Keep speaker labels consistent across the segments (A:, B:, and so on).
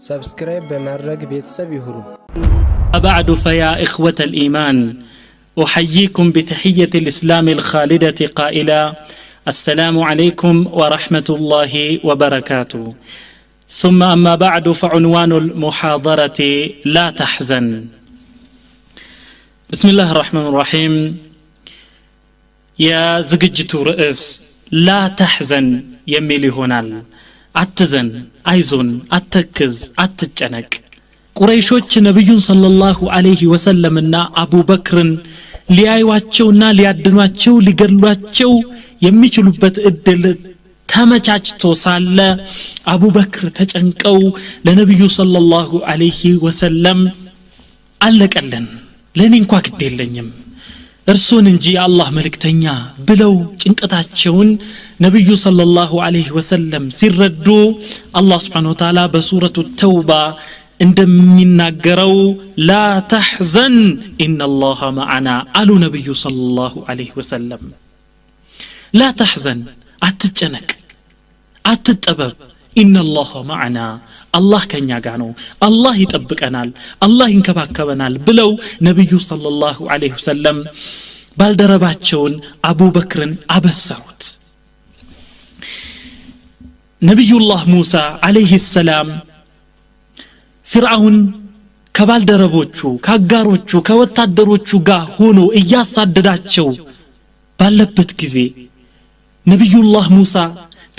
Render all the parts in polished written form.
A: سبسكرايب بمرق بيتسب يهرو.
B: بعد فيا إخوة الإيمان أحييكم بتحية الإسلام الخالدة قائلا السلام عليكم ورحمة الله وبركاته. ثم أما بعد فعنوان المحاضرة لا تحزن. بسم الله الرحمن الرحيم. يا زججت رئيس لا تحزن يميلي هنال أتزن أيزن أتكز أتجنك ቁረይሾች ነብዩን ሰለላሁ ዐለይሂ ወሰለምና አቡበክርን ሊያዩዋቸውና ሊያድኗቸው ሊገድሏቸው የሚችሉበት እድል ተመቻችቶ ሳለ አቡበክር ተጨንቀው ለነብዩ ሰለላሁ ዐለይሂ ወሰለም አለቀለን ለኔ እንኳን ግድ የለኝም እርሱን እንጂ አላህ መልእክተኛ ብለው ጭንቀታቸውን ነብዩ ሰለላሁ ዐለይሂ ወሰለም ሲረዱ አላህ Subhanahu Wa Ta'ala በሱረቱ ተውባ እንደሚናገረው لا تحزن إن الله معنا አሉ ነብዩ ሰለላሁ ዐለይሂ ወሰለም لا تحزن አትጨነቅ አትጠበብ إن الله معنا الله ከኛ ጋር ነው አላህ ይጠብቀናል አላህ ይንከባከበናል ብለው ነብዩ ሰለላሁ ዐለይሂ ወሰለም ባልደረባቸውን አቡበክርን አበሰሩት ነብዩላህ ሙሳ ዐለይሂ ሰላም ፍርዓውን ከባልደረቦቹ ካጋሮቹ ከወታደሮቹ ጋር ሆኖ እያሳደዳቸው ባለበት ጊዜ ነብዩላህ ሙሳ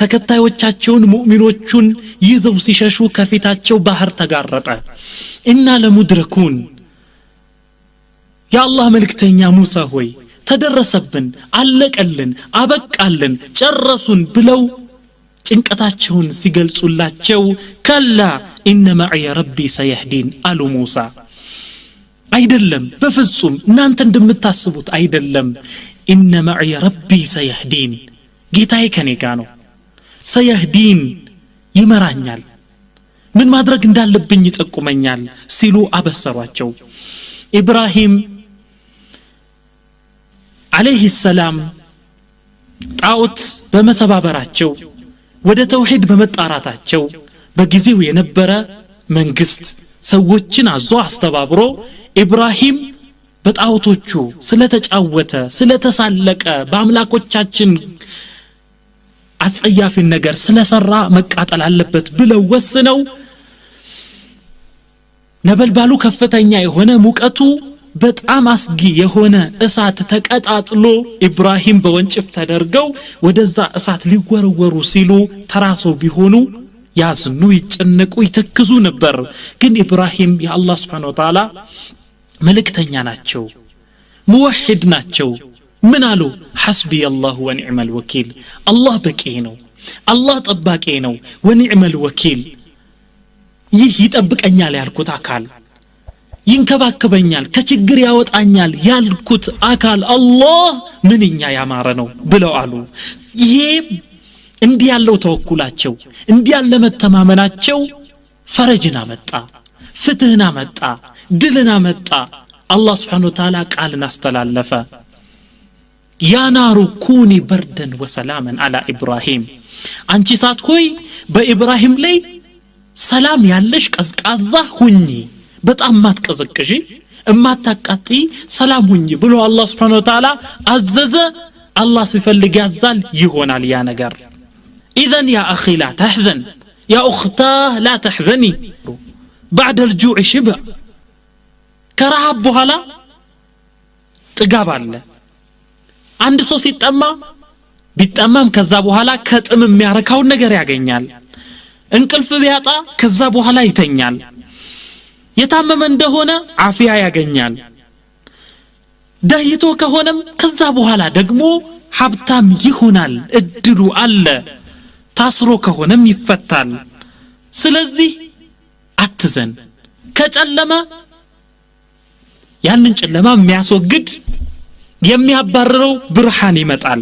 B: ተከታዮቻቸውን ሙእሚኖቹን ይዘው ሲሸሹ ከፊታቸው ባህር ተጋረጠ እና ለሙድረኩን ያአላህ መልእክተኛ ሙሳ ሆይ ተደረሰብን አለቀልን አበቃልን ጨረሱን ብለው ጭንቀታቸውን ሲገልጹላቸው ከላ ኢነ ማዕየ ረቢ ሰየህዲን አሉ ሙሳ አይደለም በፍጹም እናንተ እንደምታስቡት አይደለም ኢነ ማዕየ ረቢ ሰየህዲን ጌታዬ ከኔ ጋር ነው ሰየህዲን ይመራኛል ምን ማድረግ እንዳለብኝ ይጠቁመኛል ሲሉ አበሰሯቸው ኢብራሂም ዐለይሂ ሰላም ጣዖት በመሰባበራቸው ወደ ተውሂድ በመጣራታቸው በጊዜው የነበረ መንግስት ሰዎችን አዞ አስተባብሮ ኢብራሂም በጣዖቶቹ ስለተጫወተ ስለተሳለቀ በአምላኮቻችን አጸያፊ ነገር ስለሰራ መቃጠል አለበት ብለው ወስነው ነበልባሉ ከፍተኛ የሆነ ሙቀቱ በጣም አስጊ የሆነ እሳት ተቀጣጥሎ ኢብራሂም በወንጭፍ ተደርገው ወደዛ እሳት ሊወረወሩ ሲሉ ተራሰው ቢሆኑ ያዝኑ ይጨነቁ ይተክዙ ነበር ግን ኢብራሂም የአላህ Subhanahu Wa Ta'ala መልእክተኛ ናቸው ሙወሂድ ናቸው ምን አሉ حسبي الله ونعم الوكيل አላህ በቂ ነው አላህ ጠባቂ ነው ونعم الوكيل ይህ ይጠብቀኛል ያልኩት አካል ይንከባከበኛል ከችግር ያወጣኛል ያልኩት አካል አላህ ምንኛ ያማረ ነው ብለው አሉ ይሄ እንዲህ ያለው ተወኩላቸው እንዲህ ያለ መተማመናቸው ፈረጅና መጣ ፍትህና መጣ ድልና መጣ አላህ Subhanahu Wa Ta'ala ቃልን አስተላለፈ ያ ናሩ ኩኒ በርደን ወሰላመን አላ ኢብራሂም አንቺ ሳት ሆይ በኢብራሂም ላይ ሰላም ያለሽ ቀዝቃዛ ሁኚ በጣም ማትቀዘቅጂ እማታቃጢ ሰላም ሁኚ ብሎ አላህ Subhanahu Wa Ta'ala አዘዘ አላህ ሲፈልግ ያዛል ይሆናል ያ ነገር اذا يا اخي لا تحزن يا اختاه لا تحزني بعد الجوع شبع كرهب بحالا ጥጋብ አለ አንድ ሰው ሲጠማ ቢጠማም ከዛ በኋላ ከጥም የሚያረካው ነገር ያገኛል እንቅልፍ ቢያጣ ከዛ በኋላ ይተኛል የታመመ እንደሆነ አፊያ ያገኛል ዳይቶ ከሆነም ከዛ በኋላ ደግሞ ሀብታም ይሆናል እድሉ አለ ታስሮ ከሆነም ይፈታል ስለዚህ አትዘን ከጨለማ ያንን ጨለማ የሚያስወግድ የሚያባርረው ብርሃን ይመጣል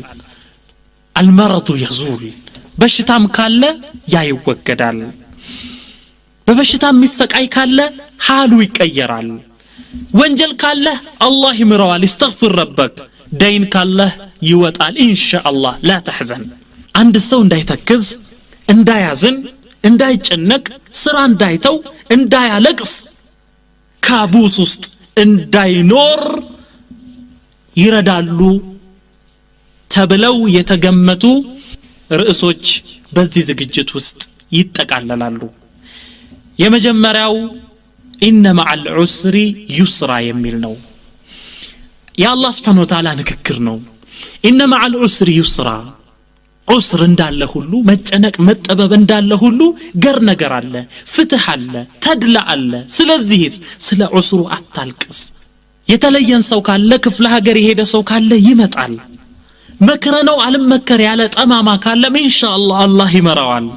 B: المرض يزول በሽታም ካለ ያ ይወገዳል በበሽታም ሚሰቃይ ካለ ሐሉ ይቀየራል ወንጀል ካለ አላህ ይምረዋል استغفر ربك دين ካለ ይወጣል ኢንሻአላህ لا تحزن አንድ ሰው እንዳይተክዝ እንዳያዝን እንዳይጨነቅ ስራ እንዳይተው እንዳያለቅስ ካቡስ ውስጥ እንዳይኖር ይረዳሉ ተብለው የተገመቱ ርዕሶች በዚህ ዝግጅት ውስጥ ይጠቃለላሉ የመጀመሪያው ኢነ መዐል ዑስሪ ዩስራ የሚል ነው የአላህ Subhanahu Wa Ta'ala ንግግር ነው ኢነ መዐል ዑስሪ ዩስራ ዑስር እንዳለ ሁሉ መጨነቅ መጠበብ እንዳለ ሁሉ ገር ነገር አለ ፍትህ አለ ተድላ አለ ስለዚህ ስለ ዑስሩ አታልቅስ የተለየን ሰው ካለ ክፍለ ሀገር የሄደ ሰው ካለ ይመጣል መከረነው አልመከር ያለ ጠማማ ካለ ኢንሻአላህ አላህ ይመራዋል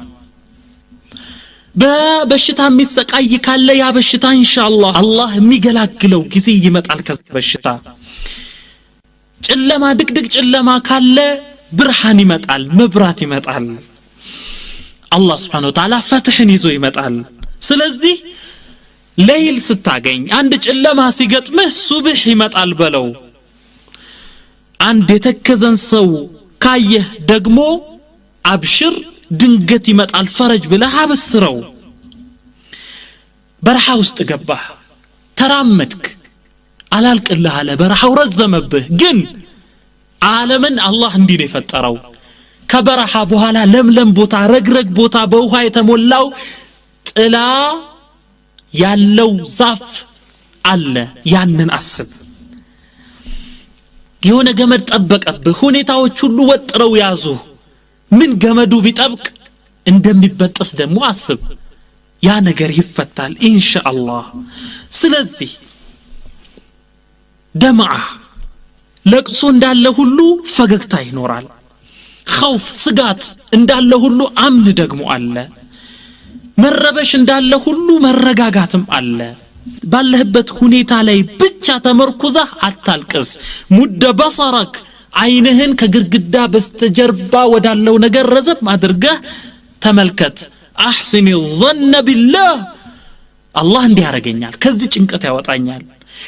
B: በበሽታ የሚሰቃይ ካለ ያ በሽታ ኢንሻአላህ አላህ የሚገላግለው ጊዜ ይመጣል ከበሽታ ጨለማ ድቅድቅ ጨለማ ካለ ብርሃን ይመጣል መብራት ይመጣል አላህ Subhanahu Wa Ta'ala ፈትህን ይዞ ይመጣል ስለዚህ ሌሊት ስታገኝ አንድ ጨለማ ሲገጥምህ ሱብህ ይመጣል በለው አንድ የተከዘን ሰው ካየህ ደግሞ አብሽር ድንገት ይመጣል ፈረጅ ብለህ አብስረው በረሃ ውስጥ ገባህ ተራመድክ አላልቅልህ አለ በረሃው ረዘመብህ ግን ዓለምን አላህ እንዲህ ነው የፈጠረው ከበረሃ በኋላ ለምለም ቦታ ረግረግ ቦታ በውሃ የተሞላው ጥላ ያለው ዛፍ አለ ያንን አስብ የሆነ ገመድ ጠበቀብህ ሁኔታዎች ሁሉ ወጥረው ያዙ ምን ገመዱ ቢጠብቅ እንደሚበጠስ ደግሞ አስብ ያ ነገር ይፈታል ኢንሻአላህ ስለዚህ ደማዓ ለቅሶ እንዳለ ሁሉ ፈገግታ ይኖራል ኸውፍ ስጋት እንዳለ ሁሉ አምን ደግሞ አለ መረበሽ እንዳለ ሁሉ መረጋጋትም አለ ባለህበት ሁኔታ ላይ ብቻ ተመርኩዘህ አታልቅስ ሙደ በصرك አይንህን ከግርግዳ በስተጀርባ ወዳለው ነገር ረዘብ አድርገህ ተመልከት احسن الظن بالله አላህ እንዲያረጋኛል ከዚህ ጭንቀት ያወጣኛል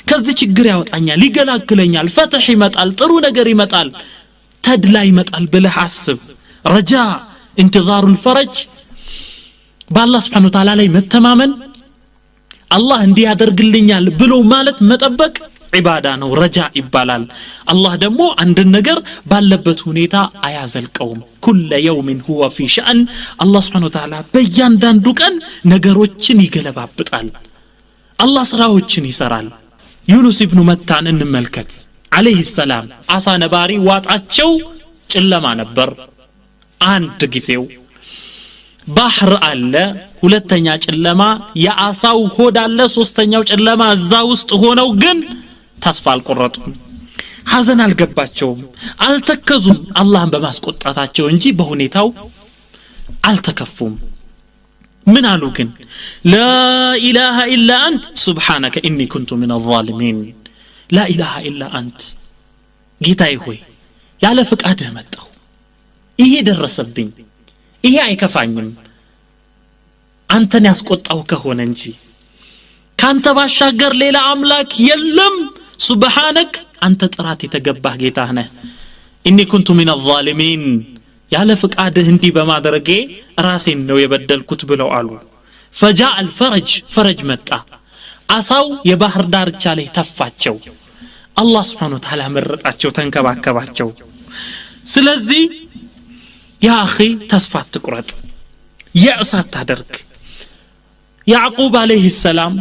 B: ከዚህ ችግር ያወጣኛል ይገላግለኛል ፈትህ ይመጣል ጥሩ ነገር ይመጣል ተድላ ይመጣል ብለህ አስብ ረጃ انتظار الفرج በአላህ Subhanahu Wa Ta'ala ላይ መተማመን አላህ እንዲያደርግልኛል ብሎ ማለት መጠበቅ ዒባዳ ነው ረጃ ይባላል አላህ ደግሞ አንድ ነገር ባለበት ሁኔታ አያዘልቀውም ኩለ يوم هو في شأن አላህ Subhanahu Wa Ta'ala በእያንዳንዱ ቀን ነገሮችን ይገለባብጣል አላህ ስራዎችን ይሰራል ዩኑስ ኢብኑ መታን እንመልከት አለይሂ ሰላም አሳ ነባሪ ዋጣቸው ጨለማ ነበር አንድ ጊዜው ባህር አለ ሁለተኛ ጨለማ የአሳው ሆድ አለ ሶስተኛው ጨለማ እዛ ውስጥ ሆነው ግን ተስፋ አልቆረጡም ሐዘን አልገባቸውም አልተከዙም አላህን በማስቆጣታቸው እንጂ በሁኔታው አልተከፉም من قالوا كن لا إله إلا أنت سبحانك إني كنت من الظالمين لا إله إلا أنت جيتاي هوي يالا فقاده متاو إيه درسبين إيه አይከፋኝም አንተን ያስቆጣው ከሆነ እንጂ ካንተ ባሻገር ሌላ አምላክ የለም ሱብሃንክ አንተ ጥራት የተገባህ ጌታህ ነህ إني كنت من الظالمين ያለ ፍቃድህ እንዲ በማድረጌ ራሴን ነው የበደልኩት ብለው አሉ فجاء الفرج فرج መጣ አሳው የባህር ዳርቻ ላይ ተፋቸው አላህ Subhanahu Wa Ta'ala መረጣቸው ተንከባከባቸው ስለዚህ ያ اخي ተስፋ አትቁረጥ ያእሳት ታደርግ ያዕቁብ አለይሂ ሰላም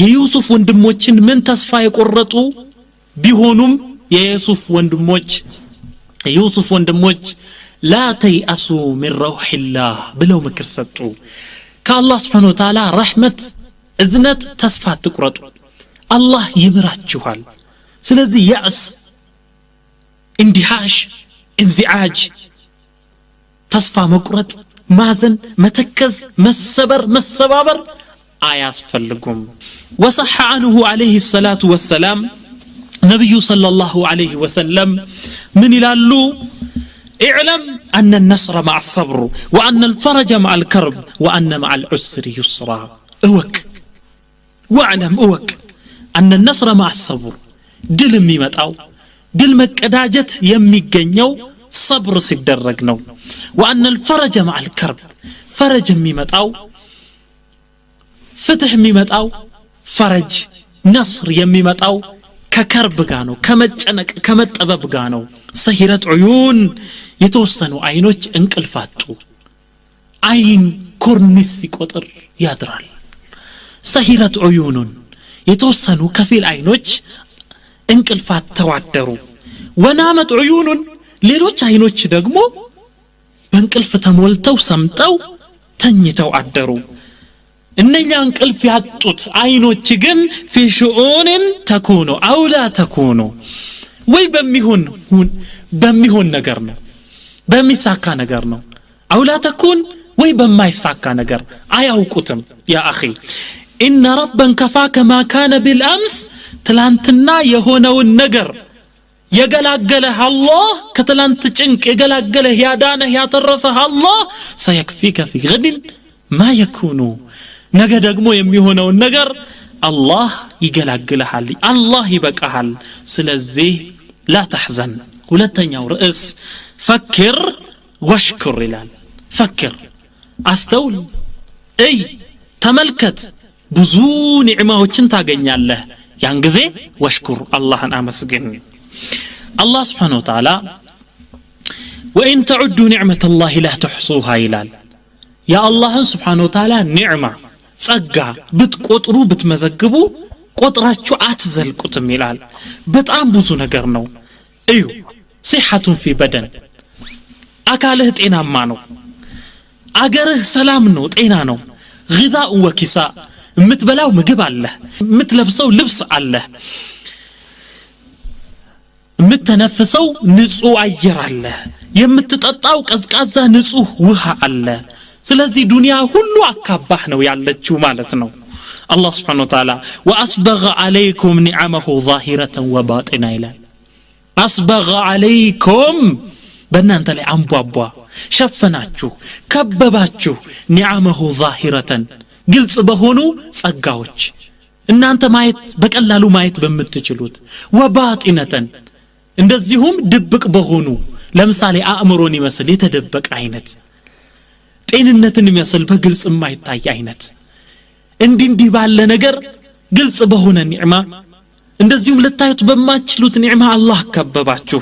B: የዩሱፍ ወንድሞችን ምን ተስፋ የቆረጡ ቢሆኑም የዩሱፍ ወንድሞች لا تيأسوا من روح الله بلو مكر سطو كالله سبحانه وتعالى رحمة اذنت تسفات تقرطو الله يمراتشوال سلازي يأس اندهاش انزعاج تسفى مقرط مازن متكز مسبابر آياس فلقم وصح عنه عليه الصلاة والسلام نبي صلى الله عليه وسلم من يلالو اعلم أن النصر مع الصبر وأن الفرج مع الكرب وأن مع العسر يسرا واعلم أن النصر مع الصبر دل ميمتاو دل مكداجت يميغنيو صبر سيدرغنو وأن الفرج مع الكرب ፈረጅ የሚመጣው ፍትህ የሚመጣው ፈረጅ ነስር የሚመጣው ከከርብ ጋር ነው ከመጨነቅ ከመጠበብ ጋር ነው ሰሂረት ዑዩን የተወሰኑ አይኖች እንቅልፋጡ አይን ኮርኒስ ሲቆጥር ያድራል ሰሂረት ዑዩኑን የተወሰኑ ከፊል አይኖች እንቅልፋት ተዋደሩ ወናመት ዑዩኑን ሌሎች አይኖች ደግሞ በእንቅልፍ ተሞልተው ሰምጠው ተኝተው አደሩ እነኛ እንቅልፍ ያጡት አይኖች ግን في شؤون تكون او لا تكون ወይ በሚሆን ነገር ነው በሚሳካ ነገር ነው او لا تكون ወይ በማይሳካ ነገር አያውቁትም يا اخي ان ربا كفاك ما كان بالامس ትላንትና የሆነውን ነገር يغلاغله الله كتلانت ጭንቅ يغلاغله ያዳነህ ያተረፈህ الله سيكفيك في غد ما يكون ነገ ደግሞ የሚሆነው ነገር አላህ ይገላግልሃል አላህ ይበቃሃል ስለዚህ لا تحزن ሁለተኛው ርዕስ ፈክር ወሽክር ይላል ፈክር አስተውል እይ ተመልከት ብዙ ኒዕማዎችን ታገኛለህ ያን ጊዜ ወሽክር አላህን አመስግን الله سبحانه وتعالى وإن تعدوا نعمة الله لا تحصوها ይላል يا الله سبحانه وتعالى نعمة ጸጋ ብትቆጥሩ ብትመዘግቡ ቆጥራችሁ አትዘልቁትም ይላል በጣም ብዙ ነገር ነው እዩ صحة في بدن አካልህ ጤናማ ነው አገርህ ሰላም ነው ጤና ነው غذاء وكساء የምትበላው ምግብ አለ የምትለብሰው ልብስ አለ የምትነፍሰው ንጹህ አየር አለ የምትጠጣው ቀዝቃዛ ንጹህ ውሃ አለ ስለዚህ ዱንያ ሁሉ አካባህ ነው ያለችው ማለት ነው الله سبحانه وتعالى وأسبغ عليكم نعمه ظاهرة وباطنة إلى أسبغ عليكم بنانت لي أنبوابوا شفناتشو كبباتشو نعمه ظاهرة قلص بهونو ጸጋዎች እናንተ ማየት በቀላሉ ማየት በመትችሉት وباطنة እንደዚሁም ድብቅ በሆኑ ለምሳሌ አእምሮን ይመስል የተደበቀ አይነት ጤንነትን የሚያሰል በግልጽ የማይታይ አይነት እንዲህ ባለ ነገር ግልጽ በሆነ ኒዕማ እንደዚሁም ለታዩት በማችሉት ኒዕማ አላህ ከበባችሁ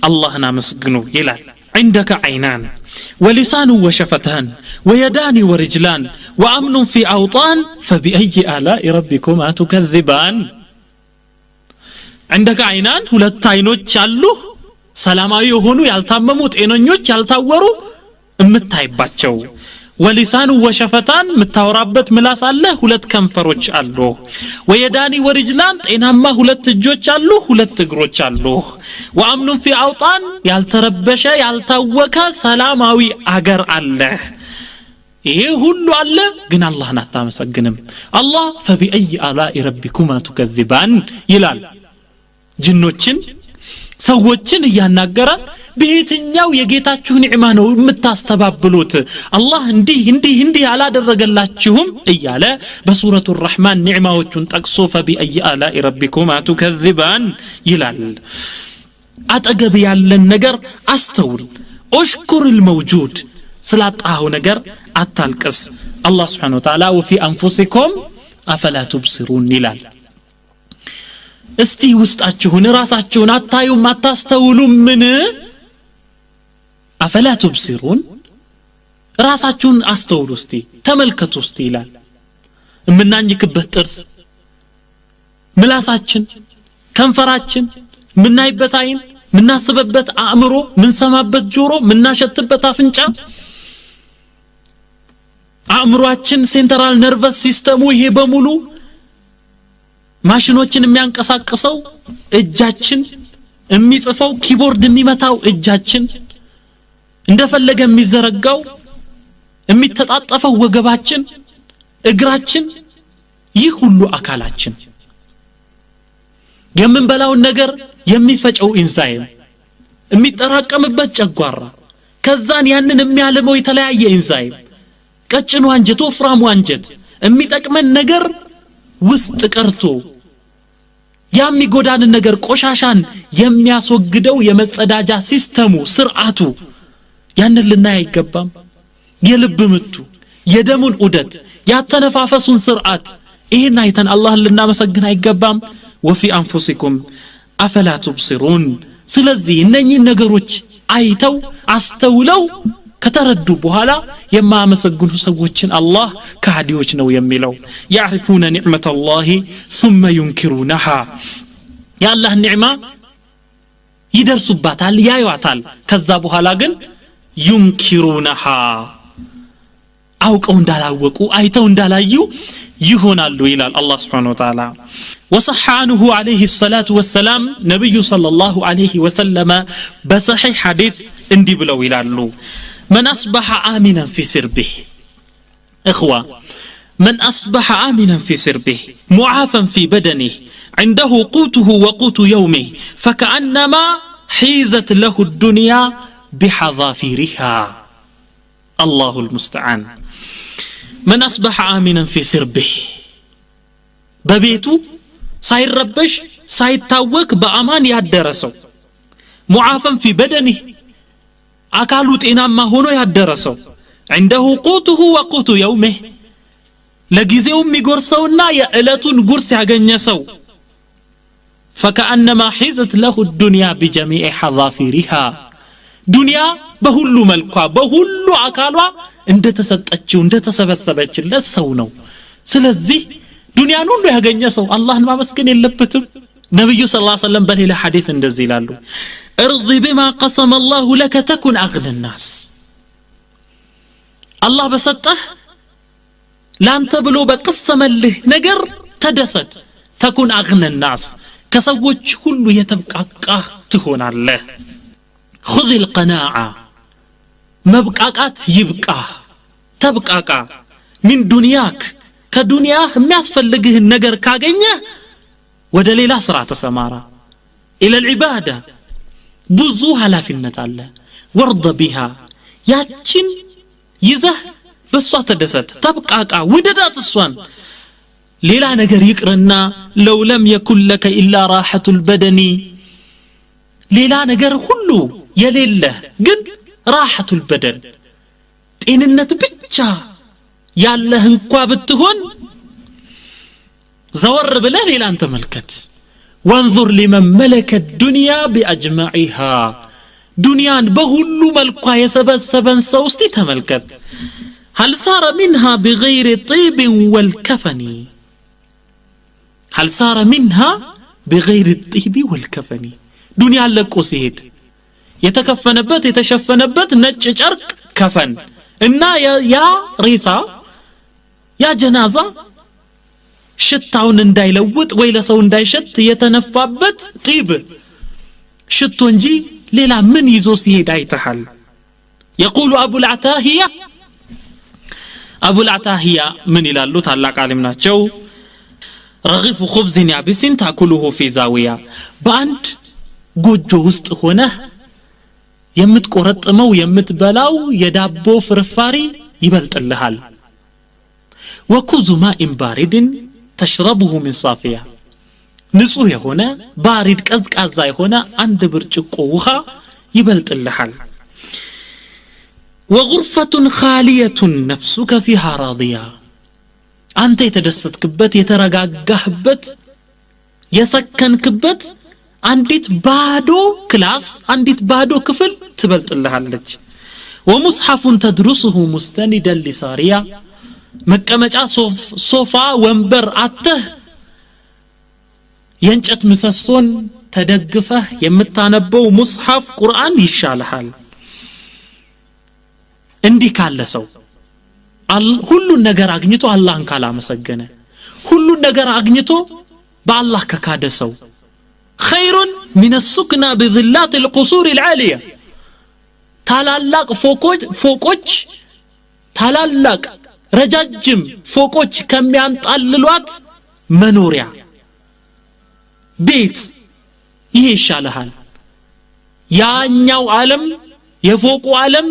B: አላህን አመስግኑ ይላል عندك عينان ولسان وشفتان ويدان ورجلان وأمن في أوطان فبأي آلاء ربكما تكذبان عندك عينان ሁለት አይኖች አሉ ሰላማዊ የሆኑ ያልታመሙ ጤነኞች ያልታወሩ እምታይባቸው ወሊሳኑ ወሸፈታን ምታወራበት ምላስ አለ ሁለት ከንፈሮች አሉ ወየዳኒ ወሪጅላን ጤናማ ሁለት እጆች አሉ ሁለት እግሮች አሉ ወአምኑ في አውጣን ያልተረበሸ ያልታወከ ሰላማዊ አገር አለ ይሄ ሁሉ አለ ግን አላህን አታመሰግንም አላህ فبأي آلاء ربكما تكذبان ይላል ጅኖችን ሰዎችን ያናገረ በየትኛው የጌታችሁ ኒዕማ ነው የምታስተባብሉት አላህ እንዲህ አላደረገላችሁም እያለ በሱረቱ الرحمن ኒዕማዎቹን ጠቅሶ فبأي آلاء ربكما تكذبان ይላል አጠገብ ያለን ነገር አስተውል اشكر الموجود ስላጣው ነገር አታልቅስ አላህ Subhanahu Wa Ta'ala وفي أنفسكم أفلا تبصرون ይላል እስቲ ውስጣችሁን ራሳችሁን አታዩም አታስተውሉም ምን أفلا تبصرون ራሳችሁን አስተውሉ እስቲ ተመልከቱ እስቲ ይላል ምናኝክበት ጥርስ ምላሳችን ከንፈራችን ምናይበት አይን ምናስበበት አእምሮ ምንሰማበት ጆሮ ምናሸትበት አፍንጫ አእምሮአችን ሴንትራል ነርቨስ ሲስተሙ ይሄ በሙሉ ማሽኖችን የሚያንቀሳቅሰው እጃችን የሚጽፈው ኪቦርድ የሚመታው እጃችን እንደፈለገ የሚዘረጋው የሚተጣጣፈው ወገባችን እግራችን ይህ ሁሉ አካላችን የምንበላው ነገር የሚፈጨው ኢንዛይም የሚጠራቀምበት ጨጓራ ከዛን ያንን የሚያለመው የተለያየ ኢንዛይም ቀጭኑ አንጀት ወፍራሙ አንጀት የሚጠቅመን ነገር ውስጥ ቀርቶ የሚጎዳን ነገር ቆሻሻን የሚያስወግደው የመጸዳጃ ሲስተሙ ስርዓቱ ያንን ልናይ አይገባም የልብ ምቱ የደሙን ዑደት ያተነፋፈሱን ስርዓት ይሄን አይተን አላህን ልናመሰግን አይገባም ወፊ አንፉሲኩም አፈላ ትብሲሩን ስለዚህ እነኚህ ነገሮች አይተው አስተውለው ከተረዱ በኋላ የማያመሰግኑ ሰዎችን አላህ ከሃዲዎች ነው የሚለው ያዕሪፉነ ኒዕመተ አላህ ثم ينكرونها የአላህ ኒዕማ ይደርሱባታል ያዩዋታል ከዛ በኋላ ግን ينكرونها አውቀው እንዳላወቁ አይተው እንዳላዩ ይሆናሉ ይላል አላህ Subhanahu Wa Ta'ala وصح عنه عليه الصلاة والسلام نبي صلى الله عليه وسلم بصحيح حديث اندي بلو ይላሉ من أصبح آمنا في سربه إخوة من أصبح آمنا في سربه معافا في بدنه عنده قوته وقوت يومه فكأنما حيزت له الدنيا بحذافيرها الله المستعان من أصبح آمنا في سربه ببيته ሳይረበሽ ሳይታወክ በአማን ያደረሰው ሙዓፈን في بدنه አካሉ ጤናማ ሆኖ ያደረሰው عنده قوته وقوت يومه ለጊዜው የሚጎርሰውና የዕለቱን ጉርስ ያገኘ ሰው فكأنما حيزت له الدنيا بجميع حظافيرها ዱንያ በሁሉ መልኳ በሁሉ አካሏ እንደተሰጠችው እንደተሰበሰበችለት ሰው ነው ስለዚህ ዱንያን ሁሉ ያገኘ ሰው አላህን ማመስገን የለበትም ነብዩ ሰለላሁ ዐለይሂ ወሰለም በሌላ ሐዲስ እንደዚህ ይላሉ ارضي بما قسم الله لك تكن اغنى الناس الله በሰጠህ ላንተ ብሎ በቀሰመልህ ነገር ተደሰት تكن اغنى الناس ከሰዎች ሁሉ የተብቃቃህ ትሆናለህ خذ القناعه መብቃቃት ይብቃህ ተብቃቃ من دنياك ከዱንያ የሚያስፈልግህን ነገር ካገኘ ወደ ሌላ ስራ ተሰማራ الى العباده ብዙ ኃላፊነት አለ ወርض بها ያችን ይዘህ በሷ ተደሰት ተብቃቃ ውደዳት እሷን ሌላ ነገር ይቅርና لو لم يكن لك الا راحه البدن ሌላ ነገር ሁሉ የሌለህ ግን راحه البدن ጤንነት ብቻ ያለህ እንኳን ብትሆን ዘወር ብለህ ሌላን ተመልከት وانظر لمن ملك الدنيا باجمعها دنيان በሁሉ መልኳ የሰበሰበን ሰው እስቲ ተመልከት هل صار منها بغير طيب والكفن هل صار منها بغير الطيب والكفن دنيا ለቆ ሲሄድ የተከፈነበት የተሸፈነበት ነጭ ጨርቅ ከፈን እና ያ ሬሳ ያ ጀናዛ ሽታውን እንዳይለውጥ ወይ ለሰው እንዳይሸት የተነፋበት ጢብ ሽቶ እንጂ ሌላ ምን ይዞ ሲሄድ አይተሃል يقول ابو العتاهية من ይላሉ ታላቅ ዓሊም ናቸው رغيف خبز يابس تاكله في زاوية በአንድ ጎጆ ውስጥ ሆነ የምትቆረጥመው የምትበላው የዳቦ ፍርፋሪ ይበልጥልሃል وكوز ماء بارد تشربه من صافية ንጹህ የሆነ ባሪድ ቀዝቃዛ የሆነ አንድ ብርጭቆ ውሃ ይበልጥልሃል وغرفة خالية نفسك فيها راضية አንተ የተደሰትክበት የተረጋጋህበት የሰከንክበት አንዲት ባዶ ክላስ አንዲት ባዶ ክፍል ትበልጥልሃለች ومصحف تدرسه مستندا لسارية መቀመጫ ሶፋ ወንበር አተህ የእንጨት ምሰሶን ተደግፈህ የምታነበው ሙስሐፍ ቁርአን ይሻልሃል እንዲህ ካለ ሰው ሁሉን ነገር አግኝቶ አላህን ካላመሰገነ ሁሉን ነገር አግኝቶ በአላህ ከካደ ሰው خير من السكنى بظلات القصور العالية ታላላቅ ፎቆች ታላላቅ ረጃጅም ፎቆች ከሚያንጣልሏት መኖሪያ ቤት ይሄ ይሻልሃል ያኛው ዓለም የፎቁ ዓለም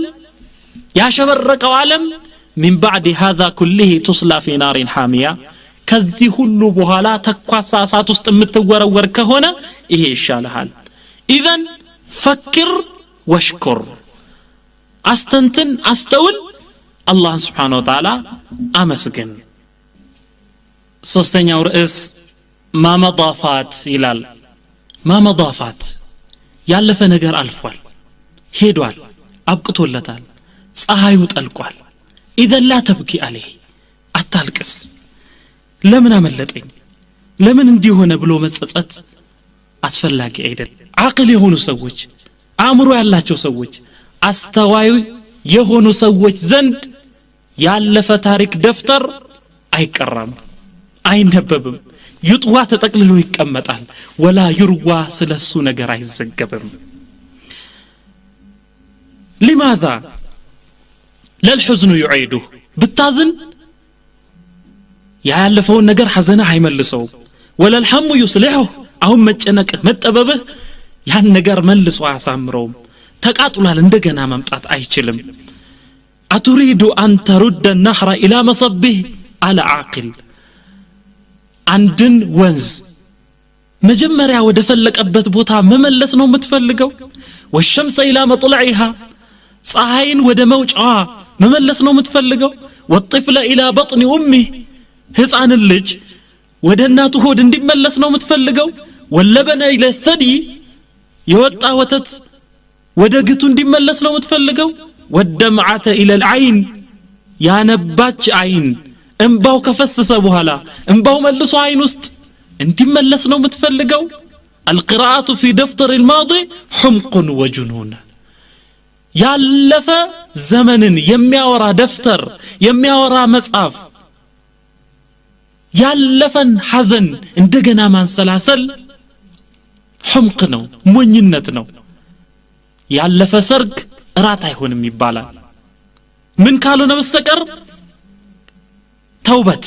B: ያሸበረቀው ዓለም من بعد هذا كله تصلى في نار حامية ከዚህ ሁሉ በኋላ ተኳሳ እሳት ውስጥ የምትወረወር ከሆነ ይሄ ይሻልሃል اذا فكر واشكر አስተንትን አስተውል አላህን Subhanahu Wa Ta'ala አመስግን ሶስተኛው ርዕስ ማመዳፋት ይላል ማመዳፋት ያለፈ ነገር አልፏል ሄዷል አብቅቶለታል ፀሐዩ ጠልቋል اذا لا تبكي عليه አታልቅስ ለምን አመለጠኝ ለምን እንዲሆነ ብሎ መጸጸት አስፈላጊ አይደል አቅል የሆኑ ሰዎች አእምሮ ያላቸው ሰዎች አስተዋይ የሆኑ ሰዎች ዘንድ ያለፈ ታሪክ ደፍተር አይቀራም አይነበብም ይጥዋ ተጠቅልሎ ይቀመጣል ወላ ይርዋ ስለሱ ነገር አይዘገብም لماذا للحزن يعيده بالتازن ያለፈውን ነገር ሐዘና አይመልሰው ولا الهم يصلحه አሁን መጨነቅ መጠበብህ ያን ነገር መልሶ አያሳምረው ተቃጥሏል እንደገና መምጣት አይችልም أتريد أن ترد النهر إلى مصبه على عاقل عندن ወንዝ መጀመሪያ ወደ ፈለቀበት ቦታ መመለስ ነው የምትፈልገው والشمس إلى مطلعها ፀሐይን ወደ መውጫዋ መመለስ ነው የምትፈልገው والطفل إلى بطن أمه ሕፃን ልጅ ወደ እናቱ ሆድ እንዲመለስ ነው የምትፈልገው واللبن إلى الثدي የወጣ ወተት ወደ ግቱ እንዲመለስ ነው የምትፈልገው والدمعة إلى العين يا نباتش عين انباو كفسس بوهلا انباو ملسو عين وست انتي ملس نو متفلقو القراءة في دفتر الماضي حمق وجنون يالفا زمن يمياورا دفتر يمياورا مصحف يالفن حزن اندقنا من سلاسل حمق نو منينت نو يالفا سرق ራት አይሆንም ይባላል ምን ካልሆነ በስተቀር ተውበት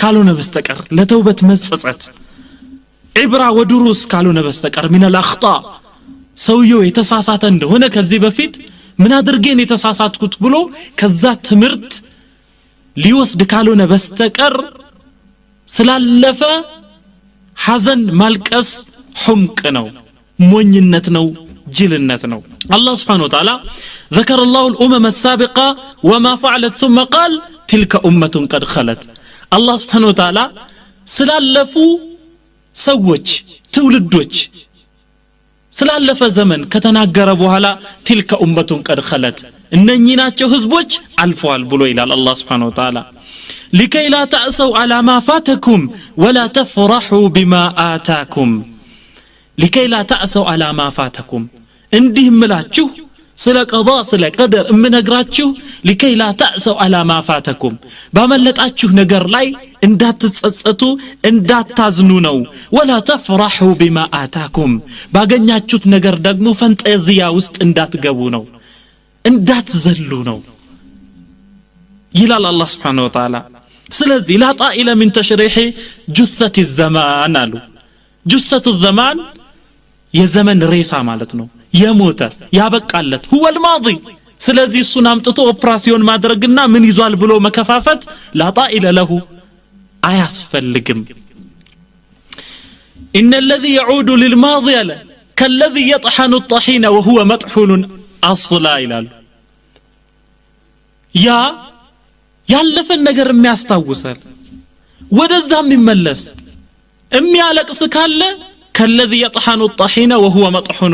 B: ካልሆነ በስተቀር ለተውበት መጸጸት ኢብራ ወዱሩስ ካልሆነ በስተቀር من الاخطاء ሰውየው የተሳሳተ እንደሆነ ከዚህ በፊት ምን አድርገን የተሳሳትኩት ብሎ ከዛ ትምርት ሊወስድ ካልሆነ በስተቀር ስላለፈ ሐዘን ማልቀስ حمق ነው ሞኝነት ነው جلنت نو الله سبحانه وتعالى ذكر الله الأمم السابقة وما فعلت ثم قال تلك أمة قد خلت الله سبحانه وتعالى سلالفو سوج تولدوج سلالف زمن كتناقر بوهلا تلك أمة قد خلت إنني ناتشو هزبوج الفوال بلو إلى الله سبحانه وتعالى لكي لا تأسوا على ما فاتكم ولا تفرحوا بما آتاكم لكي لا تأسوا على ما فاتكم انديه ملاچو سلا قضاء سلا قدر امنغراچو لكي لا تأسوا على ما فاتكم باملطاچو نجر لاي اندات تصصتو اندات تازنو نو ولا تفرحوا بما آتاكم باغنياچوت نجر دغمو فنطيزيا وسط اندات غبو نو اندات زلو نو يلال الله سبحانه وتعالى سلازي لا طائل من تشريح جثة الزمان قالوا جثة الزمان የዘመን ሬሳ ማለት ነው የሞተ ያበቃለት هو الماضي ስለዚህ እሱን አምጥቶ ኦፕራሲዮን ማድረግና ምን ይዟል ብሎ መከፋፈት لا طائل له አያስፈልግም ان الذي يعود للماضي كالذي يطحن الطحين وهو مطحون اصلا ይላል ያ ያለፈን ነገር የሚያስታውሳል ወደዛም ይመለስ የሚያለቅስ ካለ كالذي يطحن الطحين وهو مطحون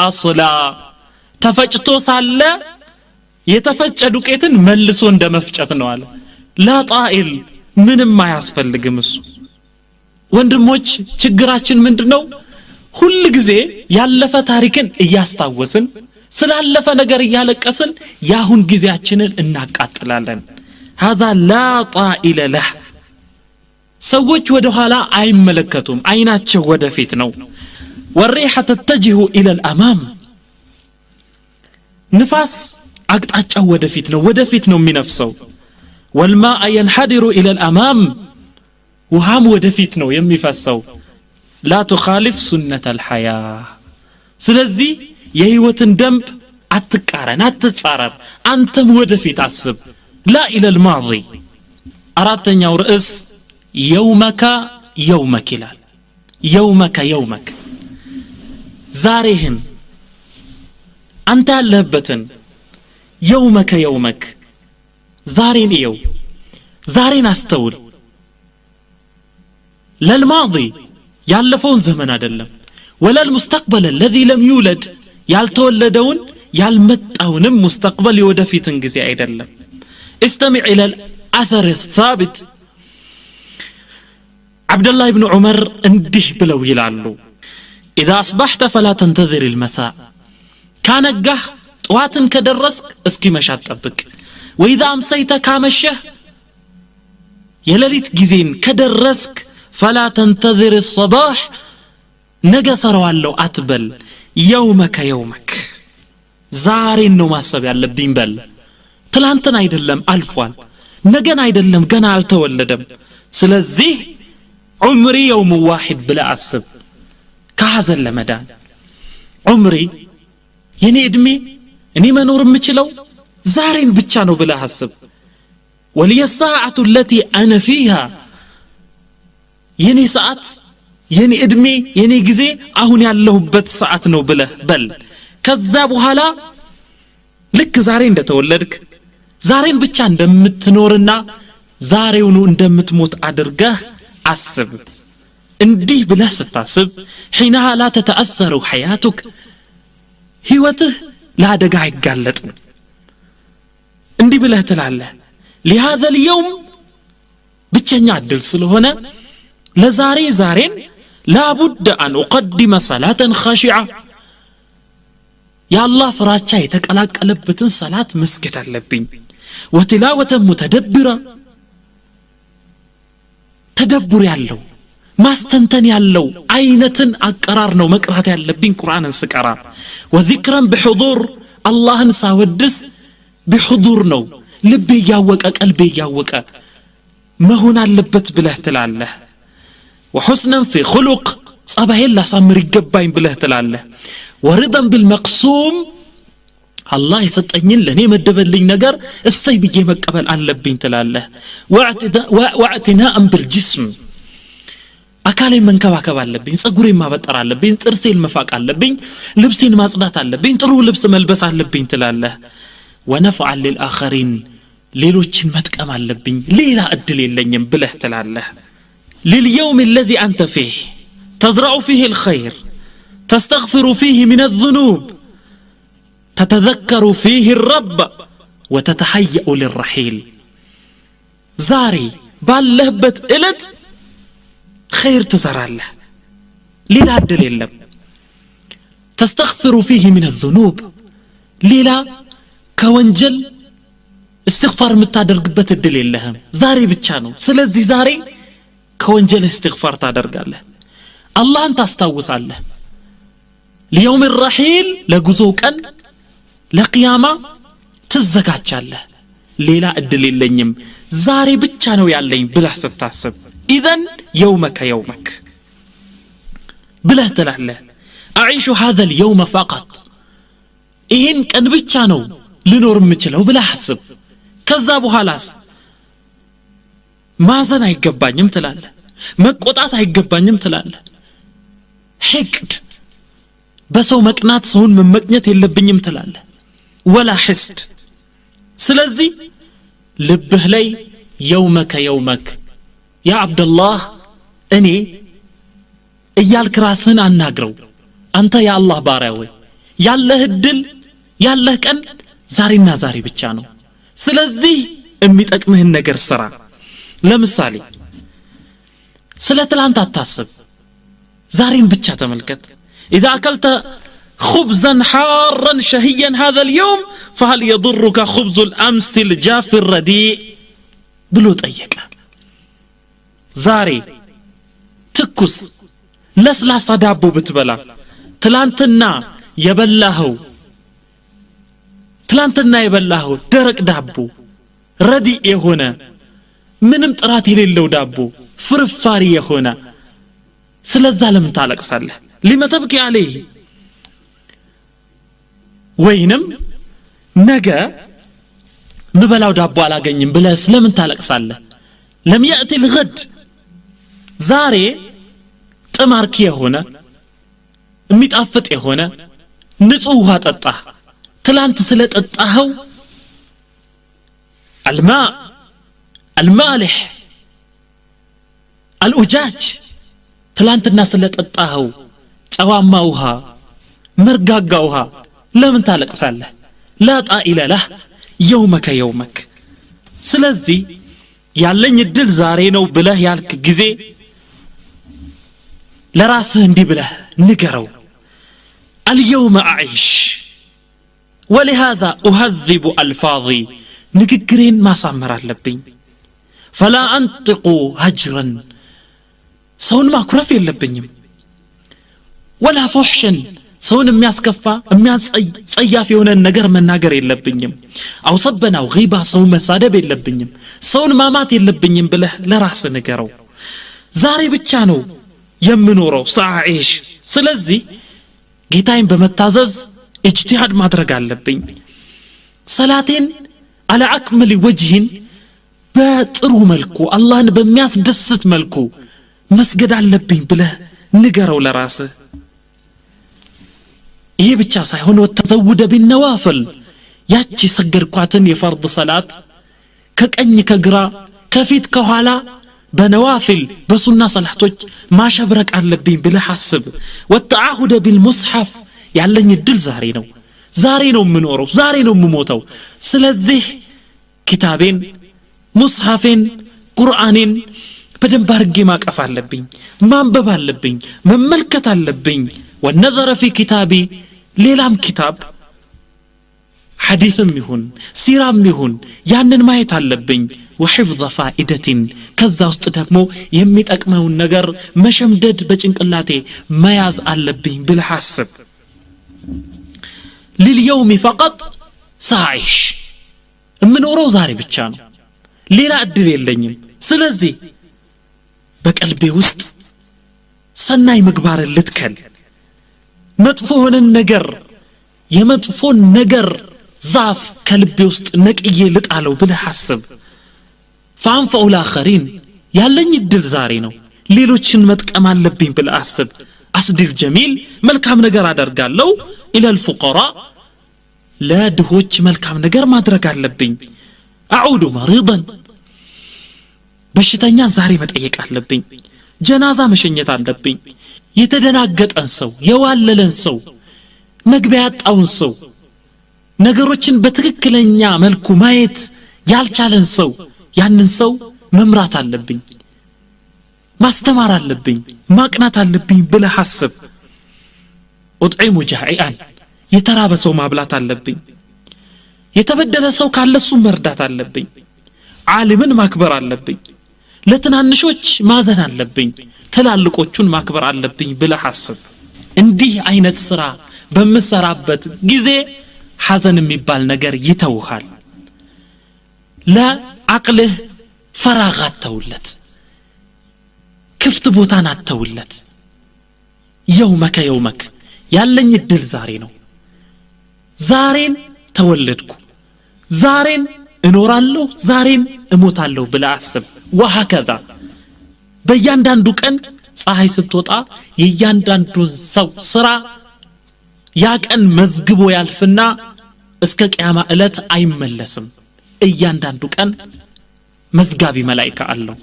B: اصلا تفجتو ሳለ የተፈጨ ዱቄትን መልሶ እንደመፍጨት ነው አለ لا طائل ምንም ማያስፈልግም እሱ ወንድሞች ችግራችን ምንድነው ሁሉ ጊዜ ያለፈ ታሪክን እያስታወስን ስላለፈ ነገር እያለቀስን ያሁን ጊዜያችንን እናቃጥላለን هذا لا طائل له ሰዎች ወደ ኋላ አይመለከቱም አይናቸው ወደፊት ነው والريح تتجه الى الامام ንፋስ አቅጣጫው ወደፊት ነው የሚነፍሰው والماء ينحدر الى الامام ውሃም ወደፊት ነው የሚፈሰው لا تخالف سنة الحياة ስለዚህ የህይወትን ደንብ አትቃረን አትጻረር አንተም ወደፊት አስብ لا الى الماضي አራተኛው ርዕስ يومك يومك ይላል يومك ዛሬህን አንተ ያለህበትን يومك ዛሬን እየው ዛሬን አስተውል للماضي ያለፈውን ዘመን አይደለም ولا المستقبل الذي لم يولد ያልተወለደውን ያልመጣውንም مستقبل የወደፊትን ጊዜ አይደለም استمع الى الاثر الثابت عبد الله بن عمر እንዲህ ብለው ይላሉ اذا اصبحت فلا تنتظر المساء ካነጋህ ጠዋትን ከደረስክ እስኪ መሻት ጠብቅ واذا امسيت ካመሸህ የሌሊት ጊዜን ከደረስክ فلا تنتظر الصباح نجسروا أتبل يومك يومك زارين نو ماسب يالبين بل تلانتن ايدلم ألفوال نجن ايدلم جنا التولدم سلزي عمري يوم واحد بلا أسب كهذا اللمدان عمري يني ادمي اني منور مچلو زارين بچانو بلا حسب ولي الساعة التي أنا فيها يني ساعات يني ادمي يني غزي አሁን ያለሁበት ሰዓት ነው ብለህ በል ከዛ በኋላ ልክ ዛሬ እንደተወለድክ ዛሬን ብቻ እንደምትኖርና ዛሬውኑ እንደምትሞት አድርገህ አስብ እንዲህ ብለህ ስታስብ حينها لا تتأثر حياتك ህይወትህ ለአደጋ አይጋለጥም እንዲህ ብለህ ትላለህ لهذا اليوم ብቸኛ እድል ስለሆነ لزاري زارين لا بد أن أقدم صلاة خاشعة يا الله فراتشا يتقلق قلبتن صلاة مسجد اللبين وتلاوة متدبرة تدبر يالله ما استنتن يالله عينة أقرارنا ومقرات ياللبين قرآن سكرا وذكرا بحضور الله نساودس بحضورنا لبي ياوك قلبي ياوك ما هنا اللبت بله تلاله وحسنا في خلق صباحين لا سامر يقباين بله تلاله ورضا بالمقسوم الله يسطنين لني مدبلኝ ነገር እሰይ ብዬ መቀበል አለብኝ تلاله واعتناء بالجسم አካሌን መንከባከብ አለብኝ ጸጉሬን ማበጠር አለብኝ ጥርሴን መፋቅ አለብኝ ልብሴን ማጽዳት አለብኝ ጥሩ ልብስ መልበስ አለብኝ تلاله ونفعل للآخرين ሌሎችን መጥቀም አለብኝ ሌላ እድል የለኝም ብለህ تلاله لليوم الذي أنت فيه تزرع فيه الخير تستغفر فيه من الذنوب تتذكر فيه الرب وتتهيأ للرحيل زاري باللهبت إلت خير تزرع له للا دليل تستغفر فيه من الذنوب للا كونجل استغفار متادرقبت الدليل لهم زاري بتشانو سلزي زاري كونجل استغفار تادرقاله الله انت استوصاله ليوم الرحيل لغزوكن لقيامه تزكاتشاله ليلا الدليل لنيم زاري ብቻ ነው ያለኝ ብለህ ስታስብ اذا يومك يومك ብለህ ትላለህ اعيش هذا اليوم فقط ይሄን ቀን ብቻ ነው ልኖር የምችለው ብለህ አስብ ከዛ በኋላስ ማዘን አይገባኝም ትላለህ መቆጣት አይገባኝም ትላለህ حقد በሰው መቅናት ሰውን መመቅኘት የለብኝም ትላለህ ولا حسد ስለዚህ ልብህ ላይ يومك يومك يا عبد الله እኔ እያልክ ራስህን አናግረው አንተ ያ አላህ ባሪያ ወይ ያለህ እድል ያለህ ቀን ዛሬና ዛሬ ብቻ ነው ስለዚህ የሚጠቅምህን ነገር ስራ ለምሳሌ ስለ ትላንት አታስብ ዛሬን ብቻ ተመልከት اذا اكلت خبزا حارا شهيا هذا اليوم فهل يضرك خبز الامس الجاف الرديء ብሎ ጠየቀ ዛሬ ትኩስ ለስላሳ ዳቦ ብትበላ ትላንትና የበላኸው ደረቅ ዳቦ ረዲእ የሆነ ምንም ጥራት የሌለው ዳቦ ፍርፋሪ የሆነ ስለዛ ለምን ታለቅሳለህ لما تبكي عليه ወይንም ነገ ምበላው ዳቦ አላገኝም ብለህ ስለምን ታለቅሳለህ لم يأتي الغد ዛሬ ጥማርኪ የሆነ የሚጣፍጥ የሆነ ንጹህ ውሃ ጠጣህ ትላንት ስለጠጣኸው الماء المالح الأجاج ትላንትና ስለጠጣኸው ጨዋማ ውሃ መርጋጋ ውሃ ለምን ታለቅሳለህ لا طائل له يومك يومك ስለዚህ ያለኝ እድል ዛሬ ነው ብለህ ያልክ ጊዜ ለራስህ እንዲህ ብለህ ንገረው اليوم أعيش ولهذا أهذب ألفاظي ንግግሬን ማሳመር አለብኝ فلا أنطق هجرا ሰውን ማኩረፍ የለብኝም ولا فحشا ሰውን የሚያስከፋ የሚያስጸያፍ የሆነ ነገር መናገር የለብኝም አው ሰበና አው غيبة ሰው መሳደብ የለብኝም ሰውን ማማት የለብኝም ብለህ ለራስህ ንገረው ዛሬ ብቻ ነው የምኖረው ሳይሽ ስለዚህ ጌታዬን በመታዘዝ اجتهاد ማድረግ አለብኝ ሰላቴን على اكمل وجه በጥሩ መልኩ አላህን በሚያስደስት መልኩ መስገድ አለብኝ ብለህ ንገረው ለራስህ ይሄ ብቻ ሳይሆን ወተዘውደ ቢነዋፈል ያቺ ሰገድኳትን የፈርድ ሰላት ከቀኝ ከግራ ከፊት ከኋላ በነዋፊል በሱና ሰላቶች ማሸብረቅ አለብኝ ብለህ አስብ ወተዓሁደ ቢልሙስሐፍ ያለኝ እድል ዛሬ ነው የምኖረው ዛሬ ነው የምሞተው ስለዚህ ኪታቤን ሙስሐፌን ቁርአኔን በደንብ አድርጌ ማቀፍ አለብኝ ማንበብ አለብኝ መመልከት አለብኝ والنظر في كتابي ሌላም ኪታብ ሐዲስም ይሁን ሲራም ይሁን ያንን ማየት አለብኝ وحفظ فائدة ከዛ ውስጥ ደግሞ የሚጠቅመውን ነገር መሸምደድ በጭንቅላቴ መያዝ አለብኝ ብለህ አስብ لليوم فقط ሳይሽ እምኖረው ዛሬ ብቻ ነው ሌላ እድል የለኝም ስለዚህ በቀልቤ ውስጥ ሰናይ ምግባርን ልትከል መጥፎ ሆነን ነገር የመጥፎን ነገር ዛፍ ከልቤ ውስጥ ነቅዬ ልጣለው ብለህ አስብ فانفع الاخرين ያለኝ እድል ዛሬ ነው ሌሎችን መጥቀም አለብኝ ብለህ አስብ አስዲፍ ጀሚል መልካም ነገር አደርጋለሁ الى الفقراء ለድሆች መልካም ነገር ማድረግ አለብኝ اعود مريضا በሽተኛን ዛሬ መጠየቅ አለብኝ ጀናዛ መሸኘት አለብኝ የተደናገጠን ሰው የዋለለን ሰው መግቢያ ያጣውን ሰው ነገሮችን በትክክለኛ መልኩ ማየት ያልቻለን ሰው ያንን ሰው መምራት አለብኝ ማስተማር አለብኝ ማቅናት አለብኝ ብለህ አስብ اطعم جائعا የተራበ ሰው ማብላት አለብኝ የተበደለ ሰው ካለሱ መርዳት አለብኝ ዓሊምን ማክበር አለብኝ ለትናንሾች ማዘን አለብኝ ትላልቆቹን ማክበር አለብኝ ብለህ አስብ እንዲህ አይነት ስራ በመሰራበት ጊዜ ሐዘን የሚባል ነገር ይተውሃል ለአቅልህ ፈራጋት ተውለት ክፍት ቦታን አተውለት የውመከ ያለኝ እድል ዛሬ ነው ዛሬን ተወለድኩ ዛሬን እኖራለሁ ዛሬን እሞታለሁ ብለህ አስብ وهكذا በእያንዳንዱ ቀን ፀሐይ ስትወጣ የእያንዳንዱን ሰው ስራ ያ ቀን መዝግቦ ያልፍና እስከ ቂያማ ዕለት አይመለስም እያንዳንዱ ቀን መዝጋቢ መላእክት አለው